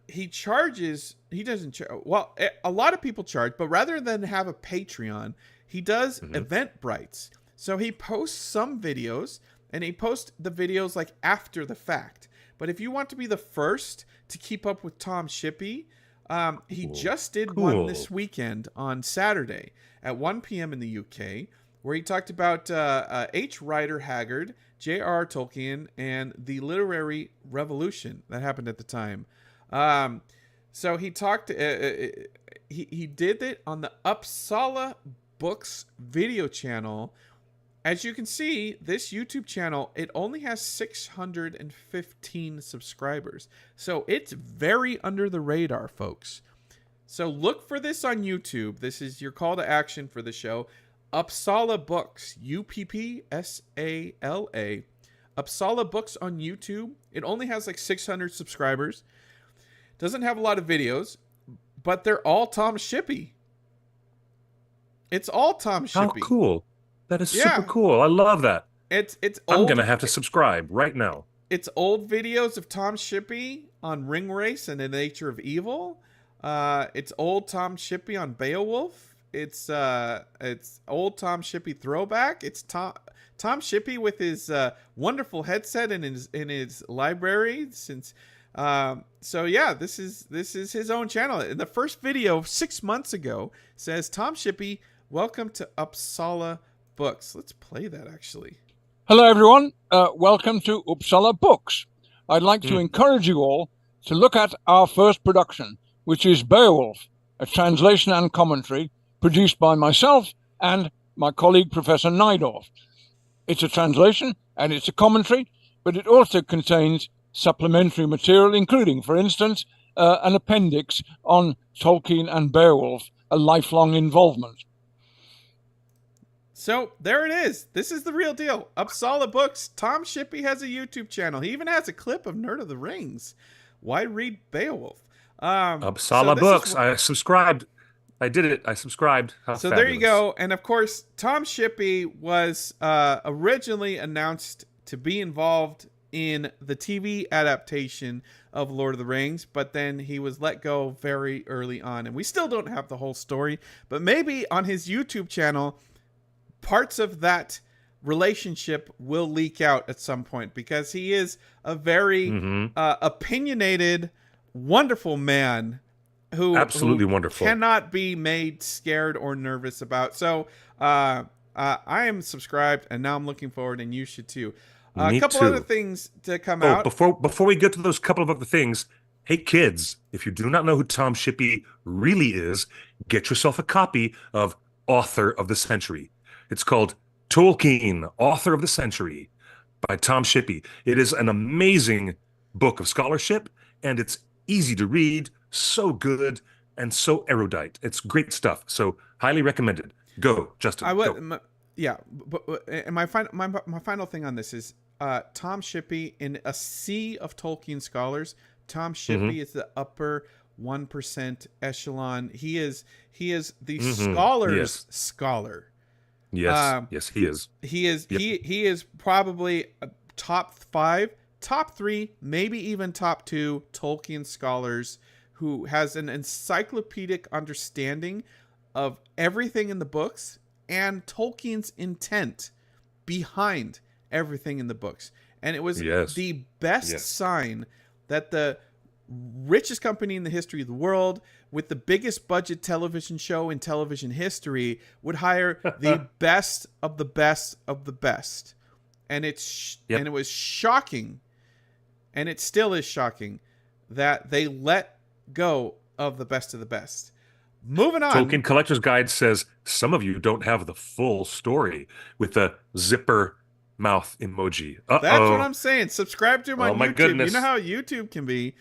he charges. He doesn't charge. Well, a lot of people charge, but rather than have a Patreon, he does Eventbrites. So he posts some videos, and he posts the videos like after the fact. But if you want to be the first to keep up with Tom Shippey, he just did one this weekend on Saturday at 1 p.m. in the UK, where he talked about H. Rider Haggard, J.R.R. Tolkien, and the literary revolution that happened at the time. So he talked. He did it on the Uppsala Books video channel. As you can see, this YouTube channel, it only has 615 subscribers. So it's very under the radar, folks. So look for this on YouTube. This is your call to action for the show. Uppsala Books, Uppsala. Uppsala Books on YouTube. It only has like 600 subscribers. Doesn't have a lot of videos, but they're all Tom Shippey. It's all Tom Shippey. How cool. That is super cool. I love that. It's I'm going to have to subscribe right now. It's old videos of Tom Shippey on Ring Race and the Nature of Evil. It's old Tom Shippey on Beowulf. It's old Tom Shippey throwback. It's Tom Shippey with his wonderful headset in his library since. So yeah, this is his own channel. And the first video 6 months ago says Tom Shippey Welcome to Uppsala Books. Let's play that, actually. Hello, everyone. Welcome to Uppsala Books. I'd like to encourage you all to look at our first production, which is Beowulf, a translation and commentary produced by myself and my colleague, Professor Nydorf. It's a translation and it's a commentary, but it also contains supplementary material, including, for instance, an appendix on Tolkien and Beowulf, a lifelong involvement. So there it is. This is the real deal. Uppsala Books. Tom Shippey has a YouTube channel. He even has a clip of Nerd of the Rings. Why read Beowulf? Uppsala Books. I subscribed. I did it. I subscribed. How so fabulous. There you go. And of course, Tom Shippey was originally announced to be involved in the TV adaptation of Lord of the Rings, but then he was let go very early on. And we still don't have the whole story, but maybe on his YouTube channel, parts of that relationship will leak out at some point, because he is a very opinionated, wonderful man who absolutely wonderful, cannot be made scared or nervous about. So I am subscribed, and now I'm looking forward, and you should too. A couple other things to come out. Before we get to those couple of other things, hey kids, if you do not know who Tom Shippey really is, get yourself a copy of Author of the Century. It's called Tolkien, Author of the Century by Tom Shippey. It is an amazing book of scholarship, and it's easy to read, so good, and so erudite. It's great stuff. So highly recommended. Go, Justin. And my final thing on this is Tom Shippey, in a sea of Tolkien scholars, Tom Shippey is the upper 1% echelon. He is the scholar's scholar. Yes, yes, he is. He is probably a top 5, top 3, maybe even top 2 Tolkien scholars who has an encyclopedic understanding of everything in the books and Tolkien's intent behind everything in the books. And it was the best sign that the richest company in the history of the world, with the biggest budget television show in television history, would hire the best of the best of the best. And and it was shocking, and it still is shocking, that they let go of the best of the best. Moving on. Tolkien Collector's Guide says some of you don't have the full story, with the zipper mouth emoji. That's what I'm saying. Subscribe to him on YouTube. Goodness. You know how YouTube can be.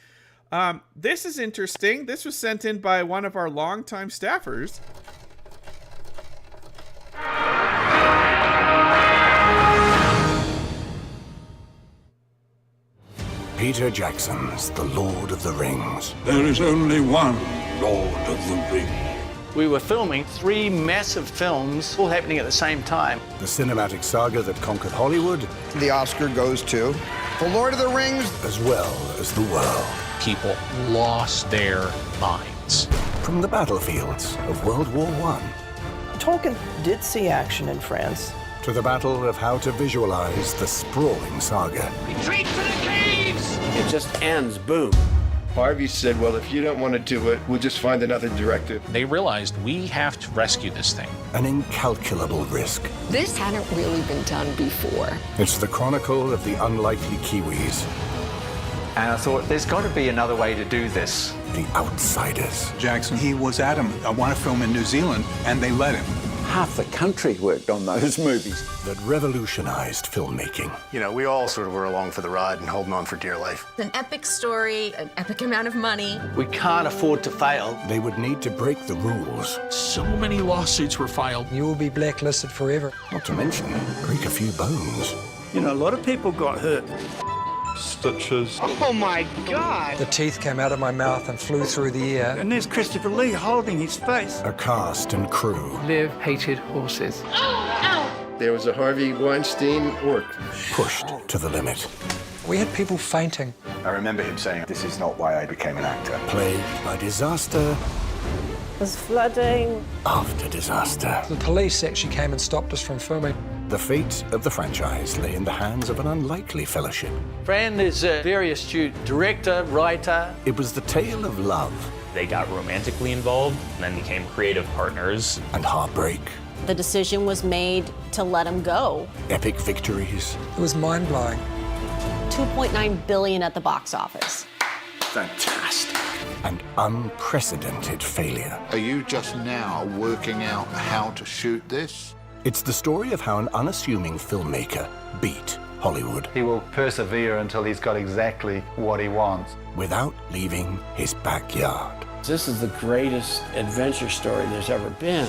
This is interesting. This was sent in by one of our longtime staffers. Peter Jackson's The Lord of the Rings. There is only one Lord of the Rings. We were filming 3 massive films all happening at the same time. The cinematic saga that conquered Hollywood. The Oscar goes to The Lord of the Rings. As well as the world. People lost their minds. From the battlefields of World War I. Tolkien did see action in France. To the battle of how to visualize the sprawling saga. Retreat to the caves! It just ends, boom. Harvey said, well, if you don't want to do it, we'll just find another director. They realized we have to rescue this thing. An incalculable risk. This hadn't really been done before. It's the chronicle of the unlikely Kiwis. And I thought, there's got to be another way to do this. The outsiders. Jackson, he was adamant. I want to film in New Zealand, and they let him. Half the country worked on those movies. That revolutionized filmmaking. You know, we all sort of were along for the ride and holding on for dear life. An epic story, an epic amount of money. We can't afford to fail. They would need to break the rules. So many lawsuits were filed. You will be blacklisted forever. Not to mention, break a few bones. You know, a lot of people got hurt. Stitches. Oh my God! The teeth came out of my mouth and flew through the air. And there's Christopher Lee holding his face. A cast and crew. Liv hated horses. There was a Harvey Weinstein orc. Pushed to the limit. We had people fainting. I remember him saying, this is not why I became an actor. Plagued by disaster. There's flooding. After disaster. The police actually came and stopped us from filming. The fate of the franchise lay in the hands of an unlikely fellowship. Fran is a very astute director, writer. It was the tale of love They got romantically involved and then became creative partners. And heartbreak. The decision was made to let him go. Epic victories. It was mind-blowing. $2.9 billion at the box office. Fantastic. And unprecedented failure. Are you just now working out how to shoot this? It's the story of how an unassuming filmmaker beat Hollywood. He will persevere until he's got exactly what he wants. Without leaving his backyard. This is the greatest adventure story there's ever been.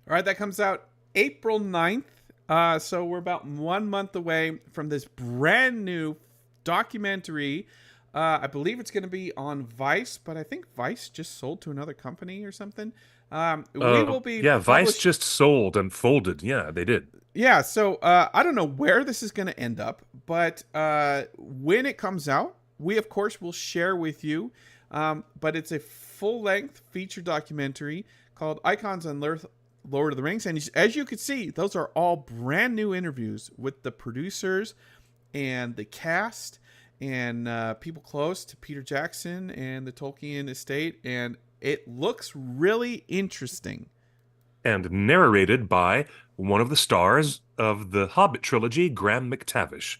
All right, that comes out April 9th. So we're about 1 month away from this brand new documentary. I believe it's going to be on Vice, but I think Vice just sold to another company or something. We will be Vice just sold and folded. Yeah, they did. Yeah, so I don't know where this is going to end up, but when it comes out, we of course will share with you. But it's a full-length feature documentary called Icons on Lord of the Rings, and as you can see, those are all brand new interviews with the producers and the cast and people close to Peter Jackson and the Tolkien estate, and it looks really interesting. And narrated by one of the stars of the Hobbit trilogy, Graham McTavish.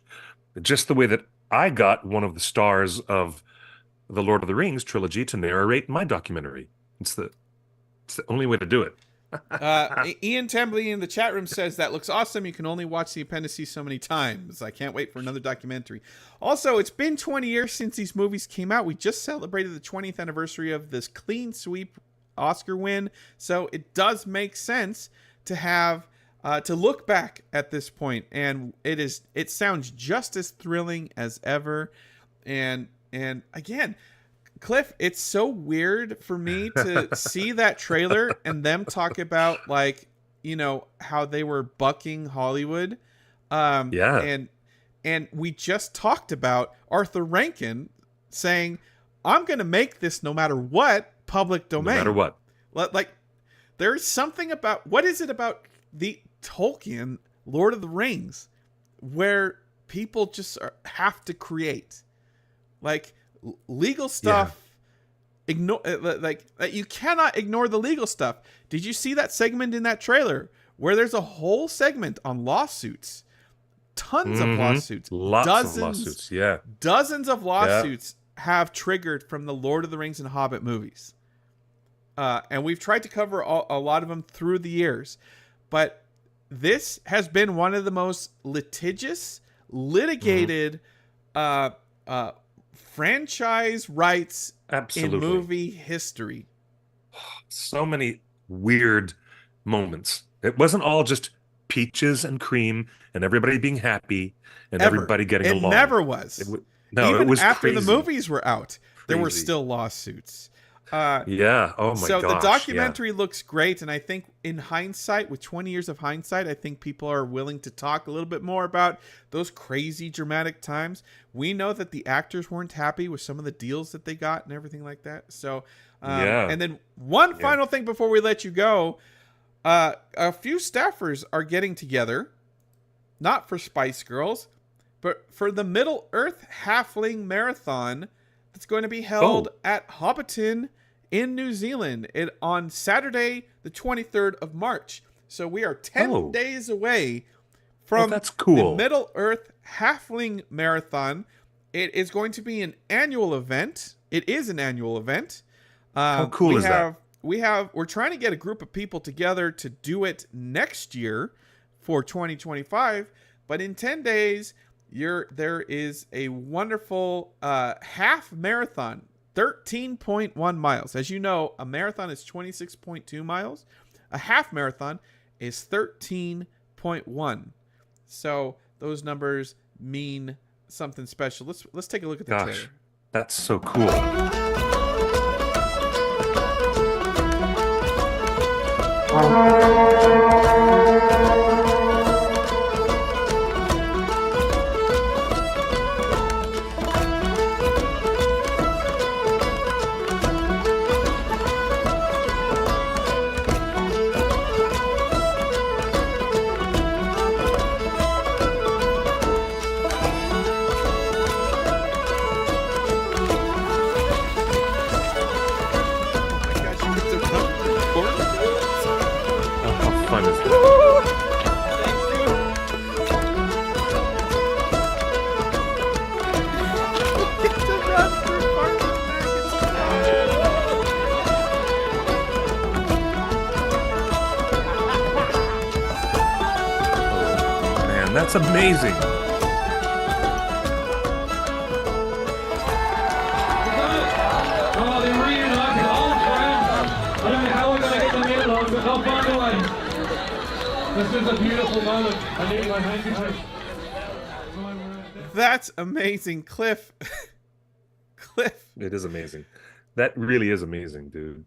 Just the way that I got one of the stars of the Lord of the Rings trilogy to narrate my documentary. It's the only way to do it. Ian Tembley in the chat room says that looks awesome. You can only watch the appendices so many times. I can't wait for another documentary. Also, it's been 20 years since these movies came out. We just celebrated the 20th anniversary of this clean sweep Oscar win, so it does make sense to have to look back at this point, and it sounds just as thrilling as ever. And again, Cliff, it's so weird for me to see that trailer and them talk about, like, you know, how they were bucking Hollywood. And we just talked about Arthur Rankin saying, I'm going to make this no matter what, public domain. No matter what. Like, there's something about, what is it about the Tolkien Lord of the Rings where people just have to create? Like, legal stuff, ignore, like you cannot ignore the legal stuff. Did you see that segment in that trailer where there's a whole segment on lawsuits? Tons of lawsuits. Lots of lawsuits, yeah. Dozens of lawsuits have triggered from the Lord of the Rings and Hobbit movies. And we've tried to cover a lot of them through the years. But this has been one of the most litigious, litigated franchise rights in movie history. So many weird moments. It wasn't all just peaches and cream and everybody being happy and everybody getting along. It never was. It was after crazy. the movies were out, there were still lawsuits. Oh my gosh. So the documentary looks great, and I think in hindsight, with 20 years of hindsight, I think people are willing to talk a little bit more about those crazy dramatic times. We know that the actors weren't happy with some of the deals that they got and everything like that. So and then one final thing before we let you go, a few staffers are getting together, not for Spice Girls, but for the Middle Earth Halfling Marathon that's going to be held at Hobbiton in New Zealand on Saturday, the 23rd of March. So we are 10 days away from that's cool. the Middle Earth Halfling Marathon. It is going to be an annual event. It is an annual event. How cool is that? We're trying to get a group of people together to do it next year for 2025. But in 10 days, there is a wonderful half marathon, 13.1 miles. As you know, a marathon is 26.2 miles. A half marathon is 13.1. So those numbers mean something special. Let's take a look at the Gosh, trailer. that's so cool. How fun is that? Man, that's amazing. Oh, they reunited old friends. I don't know how we're going to get them in long, but they'll find a way. This is a beautiful moment. I need my handkerchief. That's amazing, Cliff. Cliff. It is amazing. That really is amazing, dude.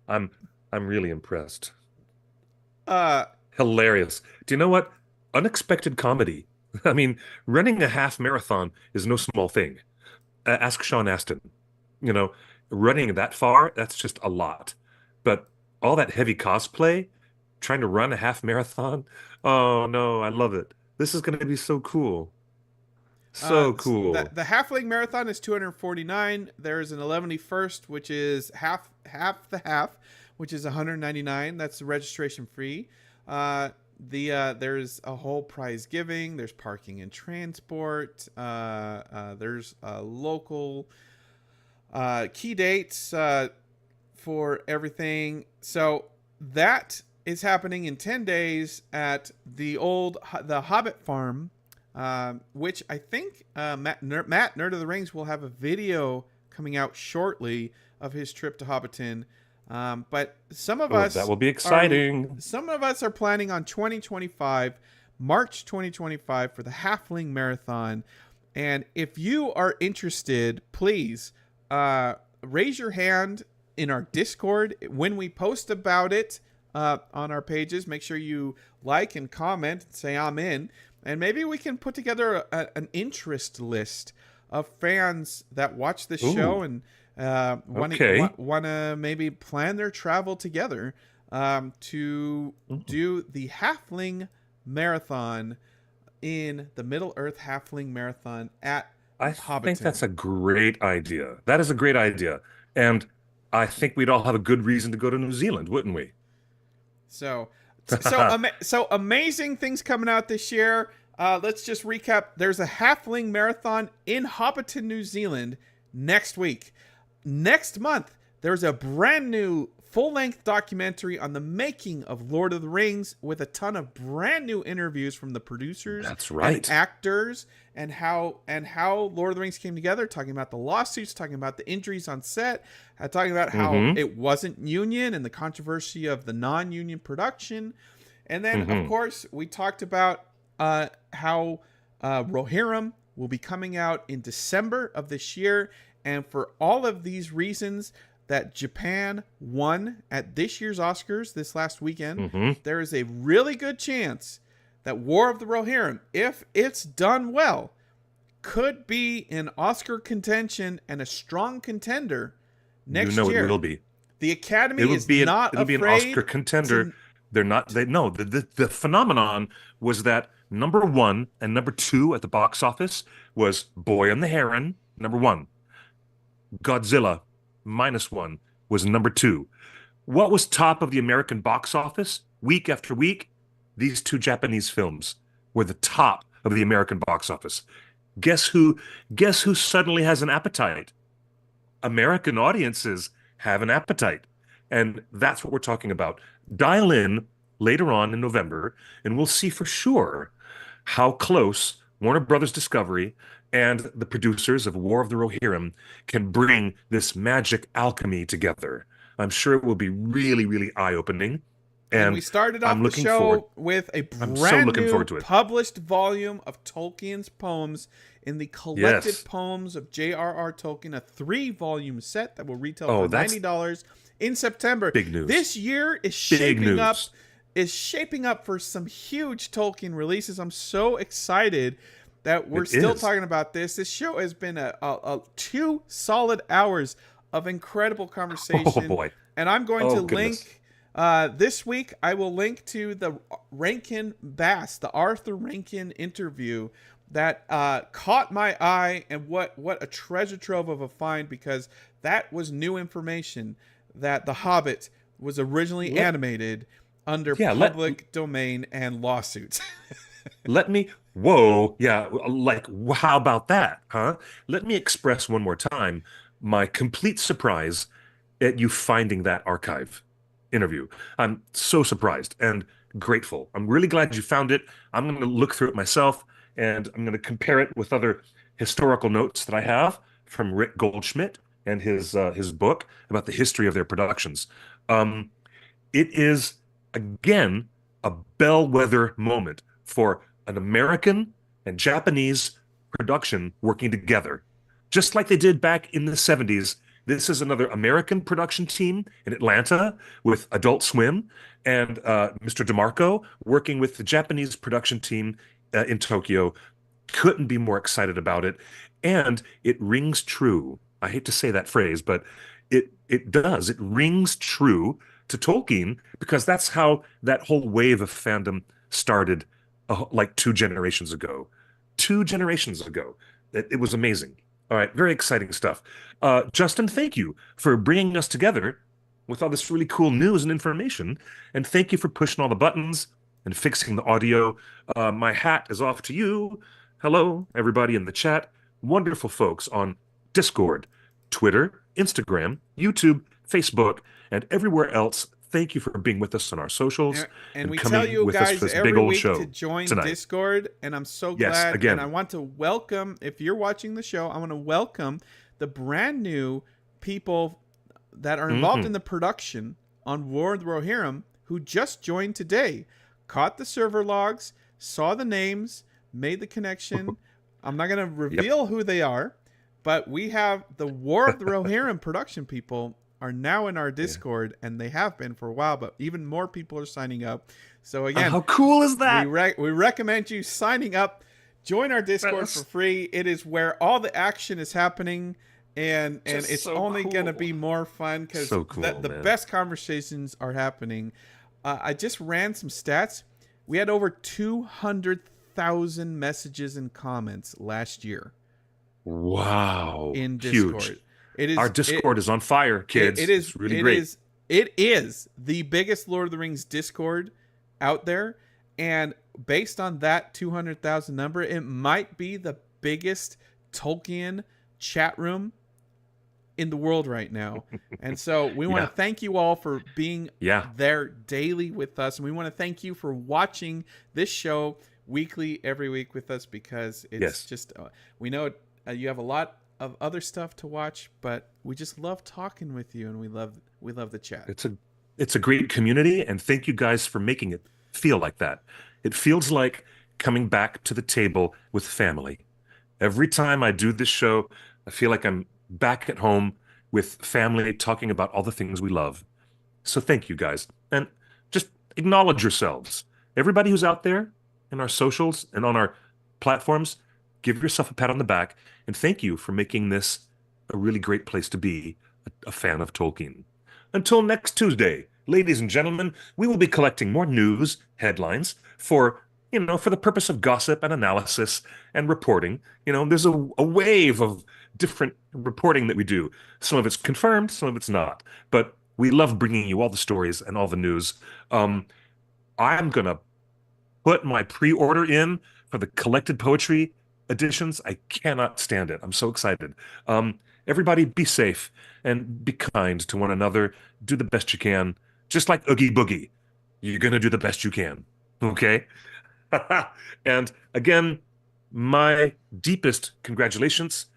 I'm really impressed. Hilarious. Do you know what? Unexpected comedy. I mean, running a half marathon is no small thing. Ask Sean Astin. You know, running that far, that's just a lot. But all that heavy cosplay, trying to run a half marathon, oh no, I love it. This is going to be so cool. So cool. The Halfling Marathon is $249. There's an 11-1st, which is half the half, which is $199. That's registration free. There's a whole prize giving. There's parking and transport. There's local key dates for everything. So that is happening in 10 days at the Hobbit Farm. Which I think Matt, Nerd of the Rings, will have a video coming out shortly of his trip to Hobbiton. But some of us... that will be exciting. Some of us are planning on 2025, March 2025, for the Halfling Marathon. And if you are interested, please raise your hand in our Discord when we post about it on our pages. Make sure you like and comment and say I'm in. And maybe we can put together an interest list of fans that watch this show and want to maybe plan their travel together to do the Halfling Marathon in the Middle Earth Halfling Marathon at Hobbiton. I think that's a great idea. That is a great idea. And I think we'd all have a good reason to go to New Zealand, wouldn't we? So amazing things coming out this year. Let's just recap. There's a Halfling Marathon in Hobbiton, New Zealand next week. Next month, there's a brand new full-length documentary on the making of Lord of the Rings with a ton of brand new interviews from the producers, that's right, and actors, and how Lord of the Rings came together, talking about the lawsuits, talking about the injuries on set, talking about how it wasn't union and the controversy of the non-union production. And then, of course, we talked about how Rohirrim will be coming out in December of this year. And for all of these reasons that Japan won at this year's Oscars this last weekend, there is a really good chance that War of the Rohirrim, if it's done well, could be in Oscar contention and a strong contender next year. It will be. The Academy is not afraid. It'll be an Oscar contender. The phenomenon was that number 1 and number 2 at the box office was Boy and the Heron, number 1. Godzilla, -1, was number 2. What was top of the American box office week after week? These 2 Japanese films were the top of the American box office. Guess who suddenly has an appetite? American audiences have an appetite. And that's what we're talking about. Dial in later on in November, and we'll see for sure how close Warner Brothers Discovery and the producers of War of the Rohirrim can bring this magic alchemy together. I'm sure it will be really, really eye-opening. And we started off the show with a brand new published volume of Tolkien's poems in the collected poems of J.R.R. Tolkien, a 3-volume set that will retail for $90 in September. Big news. This year is shaping up for some huge Tolkien releases. I'm so excited that we're still talking about this. This show has been a 2 solid hours of incredible conversation. Oh boy. And I'm going to link this week. I will link to the Rankin Bass, the Arthur Rankin interview that caught my eye, and what a treasure trove of a find, because that was new information that The Hobbit was originally animated under public domain and lawsuits. How about that, huh? Let me express one more time my complete surprise at you finding that archive interview. I'm so surprised and grateful. I'm really glad you found it. I'm going to look through it myself, and I'm going to compare it with other historical notes that I have from Rick Goldschmidt and his book about the history of their productions. It is, again, a bellwether moment for an American and Japanese production working together, just like they did back in the 70s. This is another American production team in Atlanta with Adult Swim and Mr. DeMarco working with the Japanese production team in Tokyo. Couldn't be more excited about it. And it rings true. I hate to say that phrase, but it does. It rings true to Tolkien, because that's how that whole wave of fandom started like 2 generations ago. 2 generations ago. It was amazing. All right, very exciting stuff. Justin, thank you for bringing us together with all this really cool news and information. And thank you for pushing all the buttons and fixing the audio. My hat is off to you. Hello, everybody in the chat. Wonderful folks on Discord, Twitter, Instagram, YouTube, Facebook, and everywhere else. Thank you for being with us on our socials. And we tell you guys every week to join Discord, and I'm so glad. Again. And I want to welcome, if you're watching the show, I want to welcome the brand new people that are involved in the production on War of the Rohirrim, who just joined today, caught the server logs, saw the names, made the connection. I'm not going to reveal who they are, but we have the War of the Rohirrim production people are now in our Discord, and they have been for a while, but even more people are signing up. So again, how cool is that? We recommend you signing up. Join our Discord for free. It is where all the action is happening, and it's only going to be more fun, because the best conversations are happening. I just ran some stats. We had over 200,000 messages and comments last year. Wow. In Discord. Huge. Our Discord is on fire, kids. It's really great. It is the biggest Lord of the Rings Discord out there, and based on that 200,000 number, it might be the biggest Tolkien chat room in the world right now. And so we want to thank you all for being there daily with us, and we want to thank you for watching this show weekly, every week with us, because it's just we know you have a lot of other stuff to watch, but we just love talking with you, and we love the chat. It's a great community, and thank you guys for making it feel like that. It feels like coming back to the table with family. Every time I do this show, I feel like I'm back at home with family talking about all the things we love. So thank you guys, and just acknowledge yourselves. Everybody who's out there in our socials and on our platforms, give yourself a pat on the back, and thank you for making this a really great place to be a fan of Tolkien. Until next Tuesday, ladies and gentlemen, we will be collecting more news headlines for the purpose of gossip and analysis and reporting. There's a wave of different reporting that we do. Some of it's confirmed, some of it's not. But we love bringing you all the stories and all the news. I'm going to put my pre-order in for the collected poetry editions. I cannot stand it. I'm so excited. Everybody be safe and be kind to one another. Do the best you can. Just like Oogie Boogie. You're going to do the best you can. Okay? And again, my deepest congratulations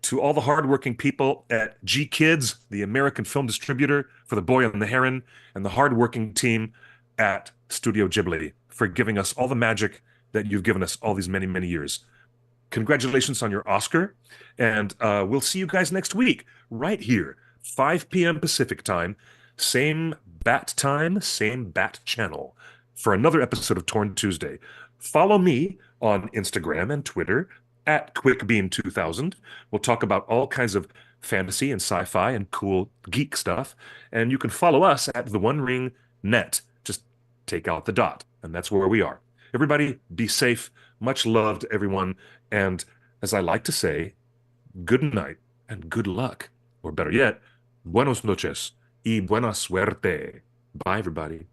to all the hardworking people at G Kids, the American film distributor for The Boy and the Heron, and the hardworking team at Studio Ghibli for giving us all the magic that you've given us all these many, many years. Congratulations on your Oscar, and we'll see you guys next week, right here, 5 p.m. Pacific time, same bat time, same bat channel, for another episode of Torn Tuesday. Follow me on Instagram and Twitter at QuickBeam2000. We'll talk about all kinds of fantasy and sci-fi and cool geek stuff, and you can follow us at The One Ring Net. Just take out the dot, and that's where we are. Everybody, be safe. Much love to everyone. And as I like to say, good night and good luck. Or better yet, buenos noches y buena suerte. Bye, everybody.